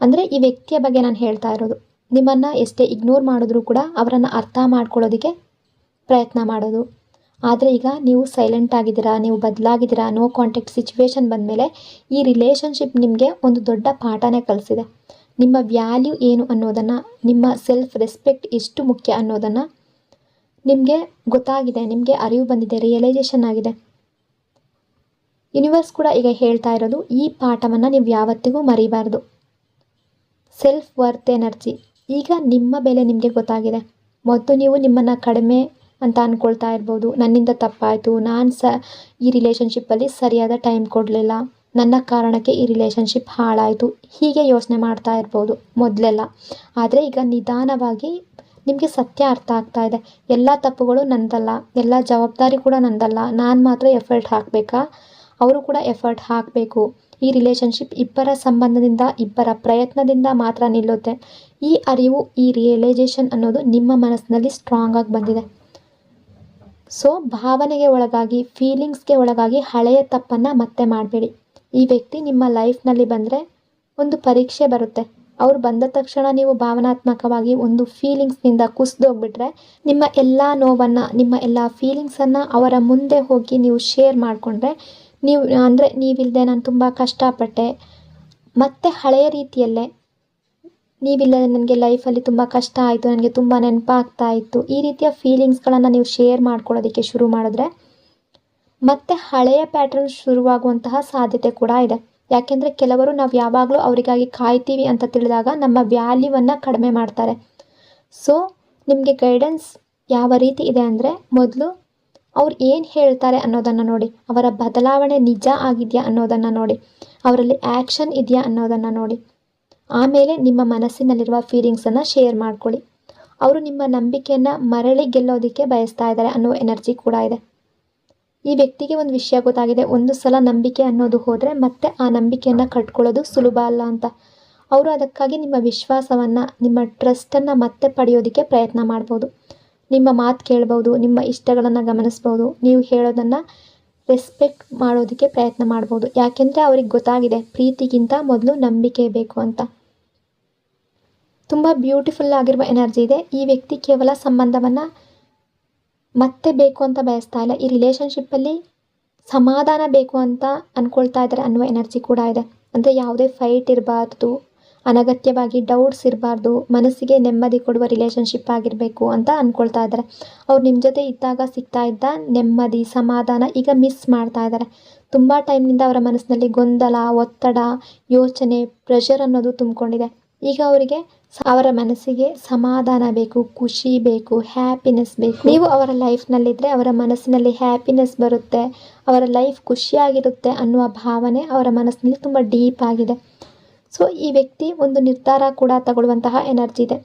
Speaker 1: ಅಂದರೆ ಈ ವ್ಯಕ್ತಿಯ ಬಗ್ಗೆ ನಾನು ಹೇಳ್ತಾ ಇರೋದು. ನಿಮ್ಮನ್ನು ಎಷ್ಟೇ ಇಗ್ನೋರ್ ಮಾಡಿದ್ರೂ ಕೂಡ ಅವರನ್ನು ಅರ್ಥ ಮಾಡ್ಕೊಳ್ಳೋದಕ್ಕೆ ಪ್ರಯತ್ನ ಮಾಡೋದು. ಆದರೆ ಈಗ ನೀವು ಸೈಲೆಂಟ್ ಆಗಿದ್ದೀರಾ, ನೀವು ಬದಲಾಗಿದ್ದೀರಾ. ನೋ ಕಾಂಟ್ಯಾಕ್ಟ್ ಸಿಚುವೇಶನ್ ಬಂದಮೇಲೆ ಈ ರಿಲೇಷನ್ಶಿಪ್ ನಿಮಗೆ ಒಂದು ದೊಡ್ಡ ಪಾಠನೇ ಕಲಿಸಿದೆ. ನಿಮ್ಮ ವ್ಯಾಲ್ಯೂ ಏನು ಅನ್ನೋದನ್ನು, ನಿಮ್ಮ ಸೆಲ್ಫ್ ರೆಸ್ಪೆಕ್ಟ್ ಎಷ್ಟು ಮುಖ್ಯ ಅನ್ನೋದನ್ನು ನಿಮಗೆ ಗೊತ್ತಾಗಿದೆ, ನಿಮಗೆ ಅರಿವು ಬಂದಿದೆ, ರಿಯಲೈಸೇಷನ್ ಆಗಿದೆ. ಯೂನಿವರ್ಸ್ ಕೂಡ ಈಗ ಹೇಳ್ತಾ ಇರೋದು ಈ ಪಾಠವನ್ನು ನೀವು ಯಾವತ್ತಿಗೂ ಮರಿಬಾರ್ದು. Self worth energy. ಈಗ ನಿಮ್ಮ ಬೆಲೆ ನಿಮಗೆ ಗೊತ್ತಾಗಿದೆ. ಮೊದಲು ನೀವು ನಿಮ್ಮನ್ನು ಕಡಿಮೆ ಅಂತ ಅಂದ್ಕೊಳ್ತಾ ಇರ್ಬೋದು, ನನ್ನಿಂದ ತಪ್ಪಾಯಿತು, ನಾನು ಈ ರಿಲೇಷನ್ಶಿಪ್ಪಲ್ಲಿ ಸರಿಯಾದ ಟೈಮ್ ಕೊಡಲಿಲ್ಲ, ನನ್ನ ಕಾರಣಕ್ಕೆ ಈ ರಿಲೇಷನ್ಶಿಪ್ ಹಾಳಾಯಿತು, ಹೀಗೆ ಯೋಚನೆ ಮಾಡ್ತಾ ಇರ್ಬೋದು ಮೊದಲೆಲ್ಲ. ಆದರೆ ಈಗ ನಿಧಾನವಾಗಿ ನಿಮಗೆ ಸತ್ಯ ಅರ್ಥ ಆಗ್ತಾ ಇದೆ. ಎಲ್ಲ ತಪ್ಪುಗಳು ನಂದಲ್ಲ, ಎಲ್ಲ ಜವಾಬ್ದಾರಿ ಕೂಡ ನಂದಲ್ಲ, ನಾನು ಮಾತ್ರ ಎಫರ್ಟ್ ಹಾಕಬೇಕಾ, ಅವರು ಕೂಡ ಎಫರ್ಟ್ ಹಾಕಬೇಕು. ಈ ರಿಲೇಷನ್ಶಿಪ್ ಇಬ್ಬರ ಸಂಬಂಧದಿಂದ, ಇಬ್ಬರ ಪ್ರಯತ್ನದಿಂದ ಮಾತ್ರ ನಿಲ್ಲುತ್ತೆ. ಈ ಅರಿವು, ಈ ರಿಯಲೈಸೇಷನ್ ಅನ್ನೋದು ನಿಮ್ಮ ಮನಸ್ಸಿನಲ್ಲಿ ಸ್ಟ್ರಾಂಗ್ ಆಗಿ ಬಂದಿದೆ. ಸೊ ಭಾವನೆಗೆ ಒಳಗಾಗಿ, ಫೀಲಿಂಗ್ಸ್ಗೆ ಒಳಗಾಗಿ ಹಳೆಯ ತಪ್ಪನ್ನು ಮತ್ತೆ ಮಾಡಬೇಡಿ. ಈ ವ್ಯಕ್ತಿ ನಿಮ್ಮ ಲೈಫ್ನಲ್ಲಿ ಬಂದರೆ ಒಂದು ಪರೀಕ್ಷೆ ಬರುತ್ತೆ. ಅವ್ರು ಬಂದ ತಕ್ಷಣ ನೀವು ಭಾವನಾತ್ಮಕವಾಗಿ ಒಂದು ಫೀಲಿಂಗ್ಸ್ನಿಂದ ಕುಸಿದೋಗ್ಬಿಟ್ರೆ, ನಿಮ್ಮ ಎಲ್ಲ ನೋವನ್ನು, ನಿಮ್ಮ ಎಲ್ಲ ಫೀಲಿಂಗ್ಸನ್ನು ಅವರ ಮುಂದೆ ಹೋಗಿ ನೀವು ಶೇರ್ ಮಾಡಿಕೊಂಡ್ರೆ, ನೀವು ಅಂದರೆ ನೀವಿಲ್ಲದೆ ನಾನು ತುಂಬ ಕಷ್ಟಪಟ್ಟೆ, ಮತ್ತು ಹಳೆಯ ರೀತಿಯಲ್ಲೇ ನೀವಿಲ್ಲದೆ ನನಗೆ ಲೈಫಲ್ಲಿ ತುಂಬ ಕಷ್ಟ ಆಯಿತು, ನನಗೆ ತುಂಬ ನೆನಪಾಗ್ತಾ ಇತ್ತು, ಈ ರೀತಿಯ ಫೀಲಿಂಗ್ಸ್ಗಳನ್ನು ನೀವು ಶೇರ್ ಮಾಡ್ಕೊಳ್ಳೋದಕ್ಕೆ ಶುರು ಮಾಡಿದ್ರೆ ಮತ್ತೆ ಹಳೆಯ ಪ್ಯಾಟರ್ನ್ ಶುರುವಾಗುವಂತಹ ಸಾಧ್ಯತೆ ಕೂಡ ಇದೆ. ಯಾಕೆಂದರೆ ಕೆಲವರು ನಾವು ಯಾವಾಗಲೂ ಅವರಿಗಾಗಿ ಕಾಯ್ತೀವಿ ಅಂತ ತಿಳಿದಾಗ ನಮ್ಮ ವ್ಯಾಲ್ಯೂವನ್ನು ಕಡಿಮೆ ಮಾಡ್ತಾರೆ. ಸೊ ನಿಮಗೆ ಗೈಡೆನ್ಸ್ ಯಾವ ರೀತಿ ಇದೆ ಅಂದರೆ, ಮೊದಲು ಅವ್ರು ಏನು ಹೇಳ್ತಾರೆ ಅನ್ನೋದನ್ನು ನೋಡಿ, ಅವರ ಬದಲಾವಣೆ ನಿಜ ಆಗಿದೆಯಾ ಅನ್ನೋದನ್ನು ನೋಡಿ, ಅವರಲ್ಲಿ ಆ್ಯಕ್ಷನ್ ಇದೆಯಾ ಅನ್ನೋದನ್ನು ನೋಡಿ. ಆಮೇಲೆ ನಿಮ್ಮ ಮನಸ್ಸಿನಲ್ಲಿರುವ ಫೀಲಿಂಗ್ಸನ್ನು ಶೇರ್ ಮಾಡ್ಕೊಳ್ಳಿ. ಅವರು ನಿಮ್ಮ ನಂಬಿಕೆಯನ್ನು ಮರಳಿ ಗೆಲ್ಲೋದಕ್ಕೆ ಬಯಸ್ತಾ ಇದ್ದಾರೆ ಅನ್ನೋ ಎನರ್ಜಿ ಕೂಡ ಇದೆ. ಈ ವ್ಯಕ್ತಿಗೆ ಒಂದು ವಿಷಯ ಗೊತ್ತಾಗಿದೆ, ಒಂದು ಸಲ ನಂಬಿಕೆ ಅನ್ನೋದು ಹೋದರೆ ಮತ್ತೆ ಆ ನಂಬಿಕೆಯನ್ನು ಕಟ್ಕೊಳ್ಳೋದು ಸುಲಭ ಅಲ್ಲ ಅಂತ. ಅವರು ಅದಕ್ಕಾಗಿ ನಿಮ್ಮ ವಿಶ್ವಾಸವನ್ನು, ನಿಮ್ಮ ಟ್ರಸ್ಟನ್ನು ಮತ್ತೆ ಪಡೆಯೋದಕ್ಕೆ ಪ್ರಯತ್ನ ಮಾಡ್ಬೋದು. ನಿಮ್ಮ ಮಾತು ಕೇಳ್ಬೋದು, ನಿಮ್ಮ ಇಷ್ಟಗಳನ್ನು ಗಮನಿಸ್ಬೋದು, ನೀವು ಹೇಳೋದನ್ನು ರೆಸ್ಪೆಕ್ಟ್ ಮಾಡೋದಕ್ಕೆ ಪ್ರಯತ್ನ ಮಾಡ್ಬೋದು. ಯಾಕೆಂದರೆ ಅವ್ರಿಗೆ ಗೊತ್ತಾಗಿದೆ ಪ್ರೀತಿಗಿಂತ ಮೊದಲು ನಂಬಿಕೆ ಬೇಕು ಅಂತ. ತುಂಬ ಬ್ಯೂಟಿಫುಲ್ ಆಗಿರುವ ಎನರ್ಜಿ ಇದೆ. ಈ ವ್ಯಕ್ತಿ ಕೇವಲ ಸಂಬಂಧವನ್ನು ಮತ್ತೆ ಬೇಕು ಅಂತ ಬಯಸ್ತಾ ಇಲ್ಲ, ಈ ರಿಲೇಷನ್ಶಿಪ್ಪಲ್ಲಿ ಸಮಾಧಾನ ಬೇಕು ಅಂತ ಅಂದ್ಕೊಳ್ತಾ ಇದ್ದಾರೆ ಅನ್ನುವ ಎನರ್ಜಿ ಕೂಡ ಇದೆ. ಅಂದರೆ ಯಾವುದೇ ಫೈಟ್ ಇರಬಾರ್ದು, ಅನಗತ್ಯವಾಗಿ ಡೌಟ್ಸ್ ಇರಬಾರ್ದು, ಮನಸ್ಸಿಗೆ ನೆಮ್ಮದಿ ಕೊಡುವ ರಿಲೇಷನ್ಶಿಪ್ ಆಗಿರಬೇಕು ಅಂತ ಅಂದ್ಕೊಳ್ತಾ ಇದ್ದಾರೆ. ಅವ್ರು ನಿಮ್ಮ ಜೊತೆ ಇದ್ದಾಗ ಸಿಗ್ತಾ ಇದ್ದ ನೆಮ್ಮದಿ, ಸಮಾಧಾನ ಈಗ ಮಿಸ್ ಮಾಡ್ತಾ ಇದ್ದಾರೆ. ತುಂಬ ಟೈಮ್ನಿಂದ ಅವರ ಮನಸ್ಸಿನಲ್ಲಿ ಗೊಂದಲ, ಒತ್ತಡ, ಯೋಚನೆ, ಪ್ರೆಷರ್ ಅನ್ನೋದು ತುಂಬಿಕೊಂಡಿದೆ. ಈಗ ಅವರಿಗೆ ಅವರ ಮನಸ್ಸಿಗೆ ಸಮಾಧಾನ ಬೇಕು, ಖುಷಿ ಬೇಕು, ಹ್ಯಾಪಿನೆಸ್ ಬೇಕು. ನೀವು ಅವರ ಲೈಫ್ನಲ್ಲಿದ್ದರೆ ಅವರ ಮನಸ್ಸಿನಲ್ಲಿ ಹ್ಯಾಪಿನೆಸ್ ಬರುತ್ತೆ, ಅವರ ಲೈಫ್ ಖುಷಿಯಾಗಿರುತ್ತೆ ಅನ್ನುವ ಭಾವನೆ ಅವರ ಮನಸ್ಸಿನಲ್ಲಿ ತುಂಬ ಡೀಪ್ ಆಗಿದೆ. ಸೊ ಈ ವ್ಯಕ್ತಿ ಒಂದು ನಿರ್ಧಾರ ಕೂಡ ತಗೊಳ್ಳುವಂತಹ ಎನರ್ಜಿ ಇದೆ.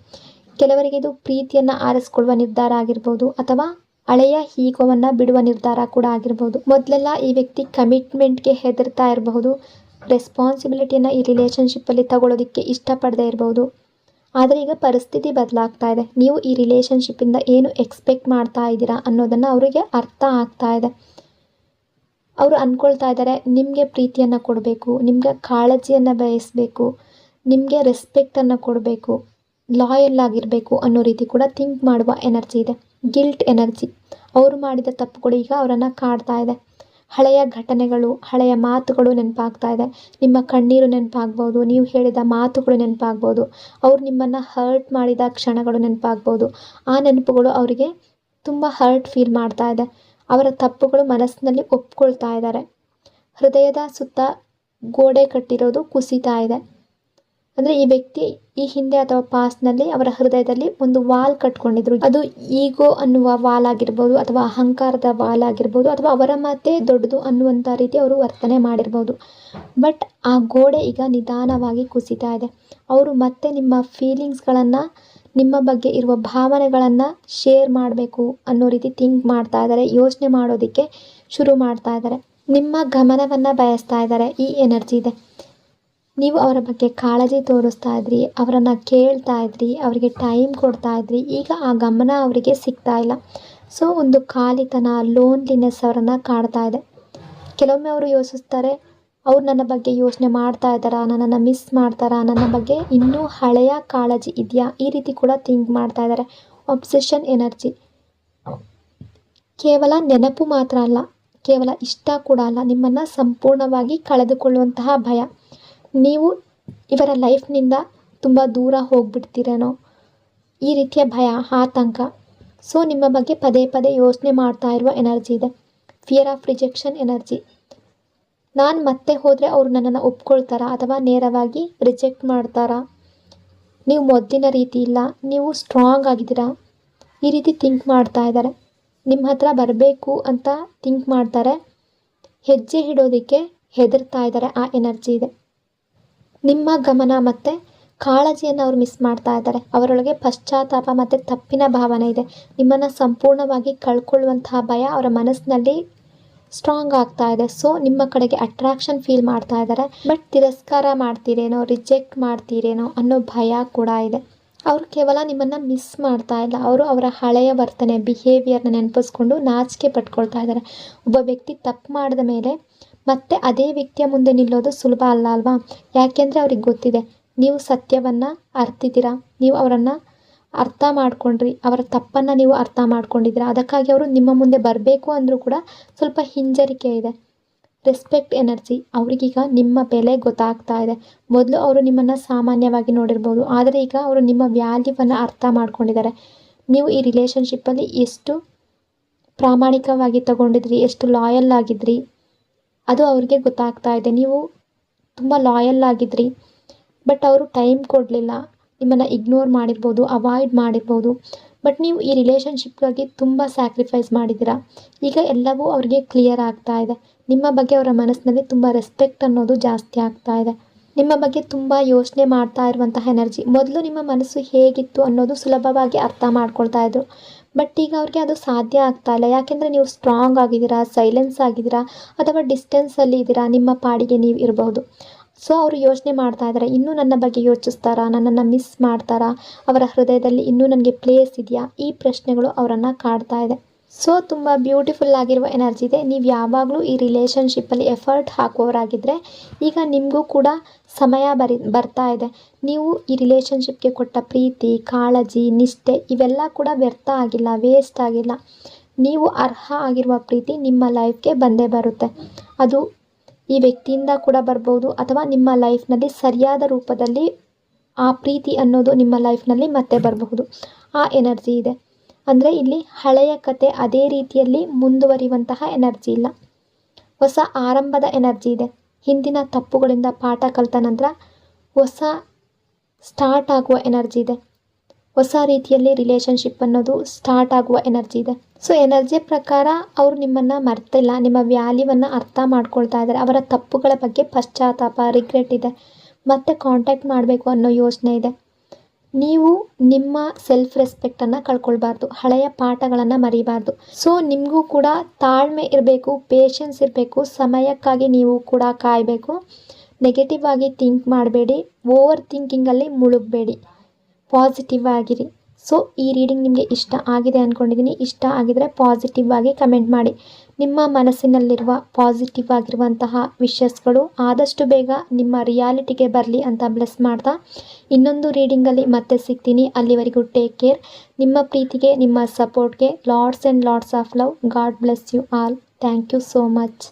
Speaker 1: ಕೆಲವರಿಗೆ ಇದು ಪ್ರೀತಿಯನ್ನು ಆರಿಸ್ಕೊಳ್ಳುವ ನಿರ್ಧಾರ ಆಗಿರ್ಬೋದು, ಅಥವಾ ಹಳೆಯ ಈಗೋವನ್ನು ಬಿಡುವ ನಿರ್ಧಾರ ಕೂಡ ಆಗಿರ್ಬೋದು. ಮೊದಲೆಲ್ಲ ಈ ವ್ಯಕ್ತಿ ಕಮಿಟ್ಮೆಂಟ್ಗೆ ಹೆದರ್ತಾ ಇರಬಹುದು, ರೆಸ್ಪಾನ್ಸಿಬಿಲಿಟಿಯನ್ನು ಈ ರಿಲೇಷನ್ಶಿಪ್ಪಲ್ಲಿ ತಗೊಳ್ಳೋದಕ್ಕೆ ಇಷ್ಟಪಡದೇ ಇರಬಹುದು. ಆದರೆ ಈಗ ಪರಿಸ್ಥಿತಿ ಬದಲಾಗ್ತಾ ಇದೆ. ನೀವು ಈ ರಿಲೇಷನ್ಶಿಪ್ಪಿಂದ ಏನು ಎಕ್ಸ್ಪೆಕ್ಟ್ ಮಾಡ್ತಾ ಇದ್ದೀರಾ ಅನ್ನೋದನ್ನು ಅವರಿಗೆ ಅರ್ಥ ಆಗ್ತಾ ಇದೆ. ಅವರು ಅಂದ್ಕೊಳ್ತಾ ಇದ್ದಾರೆ ನಿಮಗೆ ಪ್ರೀತಿಯನ್ನು ಕೊಡಬೇಕು, ನಿಮಗೆ ಕಾಳಜಿಯನ್ನು ಬಯಸಬೇಕು, ನಿಮಗೆ ರೆಸ್ಪೆಕ್ಟನ್ನು ಕೊಡಬೇಕು, ಲಾಯಲ್ ಆಗಿರಬೇಕು ಅನ್ನೋ ರೀತಿ ಕೂಡ ಥಿಂಕ್ ಮಾಡುವ ಎನರ್ಜಿ ಇದೆ. Guilt energy. ಅವರು ಮಾಡಿದ ತಪ್ಪುಗಳು ಈಗ ಅವರನ್ನು ಕಾಡ್ತಾ ಇದೆ. ಹಳೆಯ ಘಟನೆಗಳು, ಹಳೆಯ ಮಾತುಗಳು ನೆನಪಾಗ್ತಾ ಇದೆ. ನಿಮ್ಮ ಕಣ್ಣೀರು ನೆನಪಾಗ್ಬೋದು, ನೀವು ಹೇಳಿದ ಮಾತುಗಳು ನೆನಪಾಗ್ಬೋದು, ಅವ್ರು ನಿಮ್ಮನ್ನು ಹರ್ಟ್ ಮಾಡಿದ ಕ್ಷಣಗಳು ನೆನಪಾಗ್ಬೋದು. ಆ ನೆನಪುಗಳು ಅವರಿಗೆ ತುಂಬ ಹರ್ಟ್ ಫೀಲ್ ಮಾಡ್ತಾ ಇದೆ. ಅವರ ತಪ್ಪುಗಳು ಮನಸ್ಸಿನಲ್ಲಿ ಒಪ್ಕೊಳ್ತಾ ಇದ್ದಾರೆ. ಹೃದಯದ ಸುತ್ತ ಗೋಡೆ ಕಟ್ಟಿರೋದು ಕುಸಿತಾ ಇದೆ. ಅಂದರೆ ಈ ವ್ಯಕ್ತಿ ಈ ಹಿಂದೆ ಅಥವಾ ಪಾಸ್ಟ್ನಲ್ಲಿ ಅವರ ಹೃದಯದಲ್ಲಿ ಒಂದು ವಾಲ್ ಕಟ್ಕೊಂಡಿದ್ರು. ಅದು ಈಗೋ ಅನ್ನುವ ವಾಲ್ ಆಗಿರ್ಬೋದು, ಅಥವಾ ಅಹಂಕಾರದ ವಾಲ್ ಆಗಿರ್ಬೋದು, ಅಥವಾ ಅವರ ಮಾತೆ ದೊಡ್ಡದು ಅನ್ನುವಂಥ ರೀತಿ ಅವರು ವರ್ತನೆ ಮಾಡಿರ್ಬೋದು. ಬಟ್ ಆ ಗೋಡೆ ಈಗ ನಿಧಾನವಾಗಿ ಕುಸಿತಾ ಇದೆ. ಅವರು ಮತ್ತೆ ನಿಮ್ಮ ಫೀಲಿಂಗ್ಸ್ಗಳನ್ನು, ನಿಮ್ಮ ಬಗ್ಗೆ ಇರುವ ಭಾವನೆಗಳನ್ನು ಶೇರ್ ಮಾಡಬೇಕು ಅನ್ನೋ ರೀತಿ ಥಿಂಕ್ ಮಾಡ್ತಾ ಇದ್ದಾರೆ, ಯೋಚನೆ ಮಾಡೋದಕ್ಕೆ ಶುರು ಮಾಡ್ತಾ ಇದ್ದಾರೆ. ನಿಮ್ಮ ಗಮನವನ್ನು ಬಯಸ್ತಾ ಇದ್ದಾರೆ. ಈ ಎನರ್ಜಿ ಇದೆ. ನೀವು ಅವರ ಬಗ್ಗೆ ಕಾಳಜಿ ತೋರಿಸ್ತಾ ಇದ್ರಿ, ಅವರನ್ನು ಕೇಳ್ತಾ ಇದ್ರಿ, ಅವರಿಗೆ ಟೈಮ್ ಕೊಡ್ತಾ ಇದ್ರಿ. ಈಗ ಆ ಗಮನ ಅವರಿಗೆ ಸಿಗ್ತಾ ಇಲ್ಲ. ಸೊ ಒಂದು ಖಾಲಿತನ, ಲೋನ್ಲಿನೆಸ್ ಅವರನ್ನು ಕಾಡ್ತಾ ಇದೆ. ಕೆಲವೊಮ್ಮೆ ಅವರು ಯೋಚಿಸ್ತಾರೆ, ಅವ್ರು ನನ್ನ ಬಗ್ಗೆ ಯೋಚನೆ ಮಾಡ್ತಾ ಇದ್ದಾರಾ, ನನ್ನನ್ನು ಮಿಸ್ ಮಾಡ್ತಾರಾ, ನನ್ನ ಬಗ್ಗೆ ಇನ್ನೂ ಹಳೆಯ ಕಾಳಜಿ ಇದೆಯಾ, ಈ ರೀತಿ ಕೂಡ ಥಿಂಕ್ ಮಾಡ್ತಾ ಇದ್ದಾರೆ. ಒಬ್ಸೆಷನ್ ಎನರ್ಜಿ ಕೇವಲ ನೆನಪು ಮಾತ್ರ ಅಲ್ಲ, ಕೇವಲ ಇಷ್ಟ ಕೂಡ ಅಲ್ಲ, ನಿಮ್ಮನ್ನು ಸಂಪೂರ್ಣವಾಗಿ ಕಳೆದುಕೊಳ್ಳುವಂತಹ ಭಯ. ನೀವು ಇವರ ಲೈಫ್ನಿಂದ ತುಂಬ ದೂರ ಹೋಗ್ಬಿಡ್ತೀರೇನೋ, ಈ ರೀತಿಯ ಭಯ, ಆತಂಕ. ಸೊ ನಿಮ್ಮ ಬಗ್ಗೆ ಪದೇ ಪದೇ ಯೋಚನೆ ಮಾಡ್ತಾ ಇರುವ ಎನರ್ಜಿ ಇದೆ. Fear of rejection energy. ನಾನು ಮತ್ತೆ ಹೋದರೆ ಅವರು ನನ್ನನ್ನು ಒಪ್ಕೊಳ್ತಾರಾ ಅಥವಾ ನೇರವಾಗಿ ರಿಜೆಕ್ಟ್ ಮಾಡ್ತಾರಾ, ನೀವು ಮೊದಲಿನ ರೀತಿ ಇಲ್ಲ, ನೀವು ಸ್ಟ್ರಾಂಗ್ ಆಗಿದ್ದೀರಾ, ಈ ರೀತಿ ಥಿಂಕ್ ಮಾಡ್ತಾ ಇದ್ದಾರೆ. ನಿಮ್ಮ ಹತ್ರ ಬರಬೇಕು ಅಂತ ಥಿಂಕ್ ಮಾಡ್ತಾರೆ, ಹೆಜ್ಜೆ ಇಡೋದಕ್ಕೆ ಹೆದರ್ತಾ ಇದ್ದಾರೆ. ಆ ಎನರ್ಜಿ ಇದೆ. ನಿಮ್ಮ ಗಮನ ಮತ್ತು ಕಾಳಜಿಯನ್ನು ಅವರು ಮಿಸ್ ಮಾಡ್ತಾ ಇದ್ದಾರೆ. ಅವರೊಳಗೆ ಪಶ್ಚಾತ್ತಾಪ ಮತ್ತು ತಪ್ಪಿನ ಭಾವನೆ ಇದೆ. ನಿಮ್ಮನ್ನು ಸಂಪೂರ್ಣವಾಗಿ ಕಳ್ಕೊಳ್ಳುವಂತಹ ಭಯ ಅವರ ಮನಸ್ಸಿನಲ್ಲಿ ಸ್ಟ್ರಾಂಗ್ ಆಗ್ತಾ ಇದೆ. ಸೊ ನಿಮ್ಮ ಕಡೆಗೆ ಅಟ್ರಾಕ್ಷನ್ ಫೀಲ್ ಮಾಡ್ತಾ ಇದ್ದಾರೆ. ಬಟ್ ತಿರಸ್ಕಾರ ಮಾಡ್ತೀರೇನೋ, ರಿಜೆಕ್ಟ್ ಮಾಡ್ತೀರೇನೋ ಅನ್ನೋ ಭಯ ಕೂಡ ಇದೆ. ಅವರು ಕೇವಲ ನಿಮ್ಮನ್ನು ಮಿಸ್ ಮಾಡ್ತಾ ಇಲ್ಲ, ಅವರು ಅವರ ಹಳೆಯ ವರ್ತನೆ, ಬಿಹೇವಿಯರ್ನ ನೆನಪಿಸ್ಕೊಂಡು ನಾಚಿಕೆ ಪಟ್ಕೊಳ್ತಾ ಇದ್ದಾರೆ. ಒಬ್ಬ ವ್ಯಕ್ತಿ ತಪ್ಪು ಮಾಡಿದ ಮೇಲೆ ಮತ್ತೆ ಅದೇ ವ್ಯಕ್ತಿಯ ಮುಂದೆ ನಿಲ್ಲೋದು ಸುಲಭ ಅಲ್ಲ ಅಲ್ವಾ? ಯಾಕೆಂದರೆ ಅವ್ರಿಗೆ ಗೊತ್ತಿದೆ, ನೀವು ಸತ್ಯವನ್ನು ಅರ್ತಿದ್ದೀರಾ, ನೀವು ಅವರನ್ನು ಅರ್ಥ ಮಾಡ್ಕೊಂಡ್ರಿ, ಅವರ ತಪ್ಪನ್ನು ನೀವು ಅರ್ಥ ಮಾಡ್ಕೊಂಡಿದ್ದೀರಾ. ಅದಕ್ಕಾಗಿ ಅವರು ನಿಮ್ಮ ಮುಂದೆ ಬರಬೇಕು ಅಂದರೂ ಕೂಡ ಸ್ವಲ್ಪ ಹಿಂಜರಿಕೆ ಇದೆ. Respect energy. ಅವರಿಗೀಗ ನಿಮ್ಮ ಬೆಲೆ ಗೊತ್ತಾಗ್ತಾ ಇದೆ. ಮೊದಲು ಅವರು ನಿಮ್ಮನ್ನು ಸಾಮಾನ್ಯವಾಗಿ ನೋಡಿರ್ಬೋದು, ಆದರೆ ಈಗ ಅವರು ನಿಮ್ಮ ವ್ಯಾಲ್ಯೂವನ್ನು ಅರ್ಥ ಮಾಡ್ಕೊಂಡಿದ್ದಾರೆ. ನೀವು ಈ ರಿಲೇಷನ್ಶಿಪ್ಪಲ್ಲಿ ಎಷ್ಟು ಪ್ರಾಮಾಣಿಕವಾಗಿ ತಗೊಂಡಿದ್ರಿ, ಎಷ್ಟು ಲಾಯಲ್ ಆಗಿದ್ರಿ, ಅದು ಅವ್ರಿಗೆ ಗೊತ್ತಾಗ್ತಾ ಇದೆ. ನೀವು ತುಂಬ ಲಾಯಲ್ ಆಗಿದ್ರಿ, ಬಟ್ ಅವರು ಟೈಮ್ ಕೊಡಲಿಲ್ಲ, ನಿಮ್ಮನ್ನು ಇಗ್ನೋರ್ ಮಾಡಿರ್ಬೋದು, ಅವಾಯ್ಡ್ ಮಾಡಿರ್ಬೋದು. ಬಟ್ ನೀವು ಈ ರಿಲೇಷನ್ಶಿಪ್ಗಾಗಿ ತುಂಬ ಸ್ಯಾಕ್ರಿಫೈಸ್ ಮಾಡಿದ್ದೀರಾ. ಈಗ ಎಲ್ಲವೂ ಅವ್ರಿಗೆ ಕ್ಲಿಯರ್ ಆಗ್ತಾ ಇದೆ. ನಿಮ್ಮ ಬಗ್ಗೆ ಅವರ ಮನಸ್ಸಿನಲ್ಲಿ ತುಂಬ ರೆಸ್ಪೆಕ್ಟ್ ಅನ್ನೋದು ಜಾಸ್ತಿ ಆಗ್ತಾ ಇದೆ. ನಿಮ್ಮ ಬಗ್ಗೆ ತುಂಬ ಯೋಚನೆ ಮಾಡ್ತಾ ಇರುವಂತಹ ಎನರ್ಜಿ. ಮೊದಲು ನಿಮ್ಮ ಮನಸ್ಸು ಹೇಗಿತ್ತು ಅನ್ನೋದು ಸುಲಭವಾಗಿ ಅರ್ಥ ಮಾಡ್ಕೊಳ್ತಾ ಇದ್ರು. ಬಟ್ ಈಗ ಅವ್ರಿಗೆ ಅದು ಸಾಧ್ಯ ಆಗ್ತಾ ಇಲ್ಲ. ಯಾಕೆಂದರೆ ನೀವು ಸ್ಟ್ರಾಂಗ್ ಆಗಿದ್ದೀರಾ, ಸೈಲೆನ್ಸ್ ಆಗಿದ್ದೀರಾ, ಅಥವಾ ಡಿಸ್ಟೆನ್ಸಲ್ಲಿ ಇದ್ದೀರಾ, ನಿಮ್ಮ ಪಾಡಿಗೆ ನೀವು ಇರಬಹುದು. ಸೊ ಅವರು ಯೋಚನೆ ಮಾಡ್ತಾ ಇದ್ದಾರೆ, ಇನ್ನೂ ನನ್ನ ಬಗ್ಗೆ ಯೋಚಿಸ್ತಾರಾ, ನನ್ನನ್ನು ಮಿಸ್ ಮಾಡ್ತಾರಾ, ಅವರ ಹೃದಯದಲ್ಲಿ ಇನ್ನೂ ನನಗೆ ಪ್ಲೇಸ್ ಇದೆಯಾ, ಈ ಪ್ರಶ್ನೆಗಳು ಅವರನ್ನು ಕಾಡ್ತಾ ಇದೆ. ಸೊ ತುಂಬ ಬ್ಯೂಟಿಫುಲ್ ಆಗಿರುವ ಎನರ್ಜಿ ಇದೆ. ನೀವು ಯಾವಾಗಲೂ ಈ ರಿಲೇಷನ್ಶಿಪ್ಪಲ್ಲಿ ಎಫರ್ಟ್ ಹಾಕುವವರಾಗಿದ್ದರೆ ಈಗ ನಿಮಗೂ ಕೂಡ ಸಮಯ ಬರ್ತಾ ಇದೆ. ನೀವು ಈ ರಿಲೇಷನ್ಶಿಪ್ಗೆ ಕೊಟ್ಟ ಪ್ರೀತಿ, ಕಾಳಜಿ, ನಿಷ್ಠೆ ಇವೆಲ್ಲ ಕೂಡ ವ್ಯರ್ಥ ಆಗಿಲ್ಲ, ವೇಸ್ಟ್ ಆಗಿಲ್ಲ. ನೀವು ಅರ್ಹ ಆಗಿರುವ ಪ್ರೀತಿ ನಿಮ್ಮ ಲೈಫ್ಗೆ ಬಂದೇ ಬರುತ್ತೆ. ಅದು ಈ ವ್ಯಕ್ತಿಯಿಂದ ಕೂಡ ಬರ್ಬೋದು, ಅಥವಾ ನಿಮ್ಮ ಲೈಫ್ನಲ್ಲಿ ಸರಿಯಾದ ರೂಪದಲ್ಲಿ ಆ ಪ್ರೀತಿ ಅನ್ನೋದು ನಿಮ್ಮ ಲೈಫ್ನಲ್ಲಿ ಮತ್ತೆ ಬರಬಹುದು. ಆ ಎನರ್ಜಿ ಇದೆ. ಅಂದರೆ ಇಲ್ಲಿ ಹಳೆಯ ಕತೆ ಅದೇ ರೀತಿಯಲ್ಲಿ ಮುಂದುವರಿಯುವಂತಹ ಎನರ್ಜಿ ಇಲ್ಲ, ಹೊಸ ಆರಂಭದ ಎನರ್ಜಿ ಇದೆ. ಹಿಂದಿನ ತಪ್ಪುಗಳಿಂದ ಪಾಠ ಕಲಿತ ನಂತರ ಹೊಸ ಸ್ಟಾರ್ಟ್ ಆಗುವ ಎನರ್ಜಿ ಇದೆ. ಹೊಸ ರೀತಿಯಲ್ಲಿ ರಿಲೇಷನ್ಶಿಪ್ ಅನ್ನೋದು ಸ್ಟಾರ್ಟ್ ಆಗುವ ಎನರ್ಜಿ ಇದೆ. ಸೊ ಎನರ್ಜಿಯ ಪ್ರಕಾರ ಅವರು ನಿಮ್ಮನ್ನು ಮರ್ತಿಲ್ಲ, ನಿಮ್ಮ ವ್ಯಾಲ್ಯೂವನ್ನು ಅರ್ಥ ಮಾಡ್ಕೊಳ್ತಾ ಇದ್ದಾರೆ. ಅವರ ತಪ್ಪುಗಳ ಬಗ್ಗೆ ಪಶ್ಚಾತ್ತಾಪ, ರಿಗ್ರೆಟ್ ಇದೆ, ಮತ್ತೆ ಕಾಂಟ್ಯಾಕ್ಟ್ ಮಾಡಬೇಕು ಅನ್ನೋ ಯೋಚನೆ ಇದೆ. ನೀವು ನಿಮ್ಮ ಸೆಲ್ಫ್ ರೆಸ್ಪೆಕ್ಟನ್ನು ಕಳ್ಕೊಳ್ಬಾರ್ದು, ಹಳೆಯ ಪಾಠಗಳನ್ನು ಮರಿಬಾರ್ದು. ಸೊ ನಿಮಗೂ ಕೂಡ ತಾಳ್ಮೆ ಇರಬೇಕು, ಪೇಷನ್ಸ್ ಇರಬೇಕು, ಸಮಯಕ್ಕಾಗಿ ನೀವು ಕೂಡ ಕಾಯಬೇಕು. ನೆಗೆಟಿವ್ ಆಗಿ ಥಿಂಕ್ ಮಾಡಬೇಡಿ, ಓವರ್ ಥಿಂಕಿಂಗಲ್ಲಿ ಮುಳುಗಬೇಡಿ, ಪಾಸಿಟಿವ್ ಆಗಿರಿ. ಸೊ ಈ ರೀಡಿಂಗ್ ನಿಮಗೆ ಇಷ್ಟ ಆಗಿದೆ ಅಂದ್ಕೊಂಡಿದ್ದೀನಿ. ಇಷ್ಟ ಆಗಿದರೆ ಪಾಸಿಟಿವ್ ಆಗಿ ಕಮೆಂಟ್ ಮಾಡಿ. ನಿಮ್ಮ ಮನಸ್ಸಿನಲ್ಲಿರುವ ಪಾಸಿಟಿವ್ ಆಗಿರುವಂತಹ ವಿಷಸ್ಗಳು ಆದಷ್ಟು ಬೇಗ ನಿಮ್ಮ ರಿಯಾಲಿಟಿಗೆ ಬರಲಿ ಅಂತ ಬ್ಲೆಸ್ ಮಾಡ್ತಾ ಇನ್ನೊಂದು ರೀಡಿಂಗಲ್ಲಿ ಮತ್ತೆ ಸಿಗ್ತೀನಿ. ಅಲ್ಲಿವರೆಗೂ ಟೇಕ್ ಕೇರ್. ನಿಮ್ಮ ಪ್ರೀತಿಗೆ, ನಿಮ್ಮ ಸಪೋರ್ಟ್ಗೆ lots and lots of love. God bless you all. Thank you so much.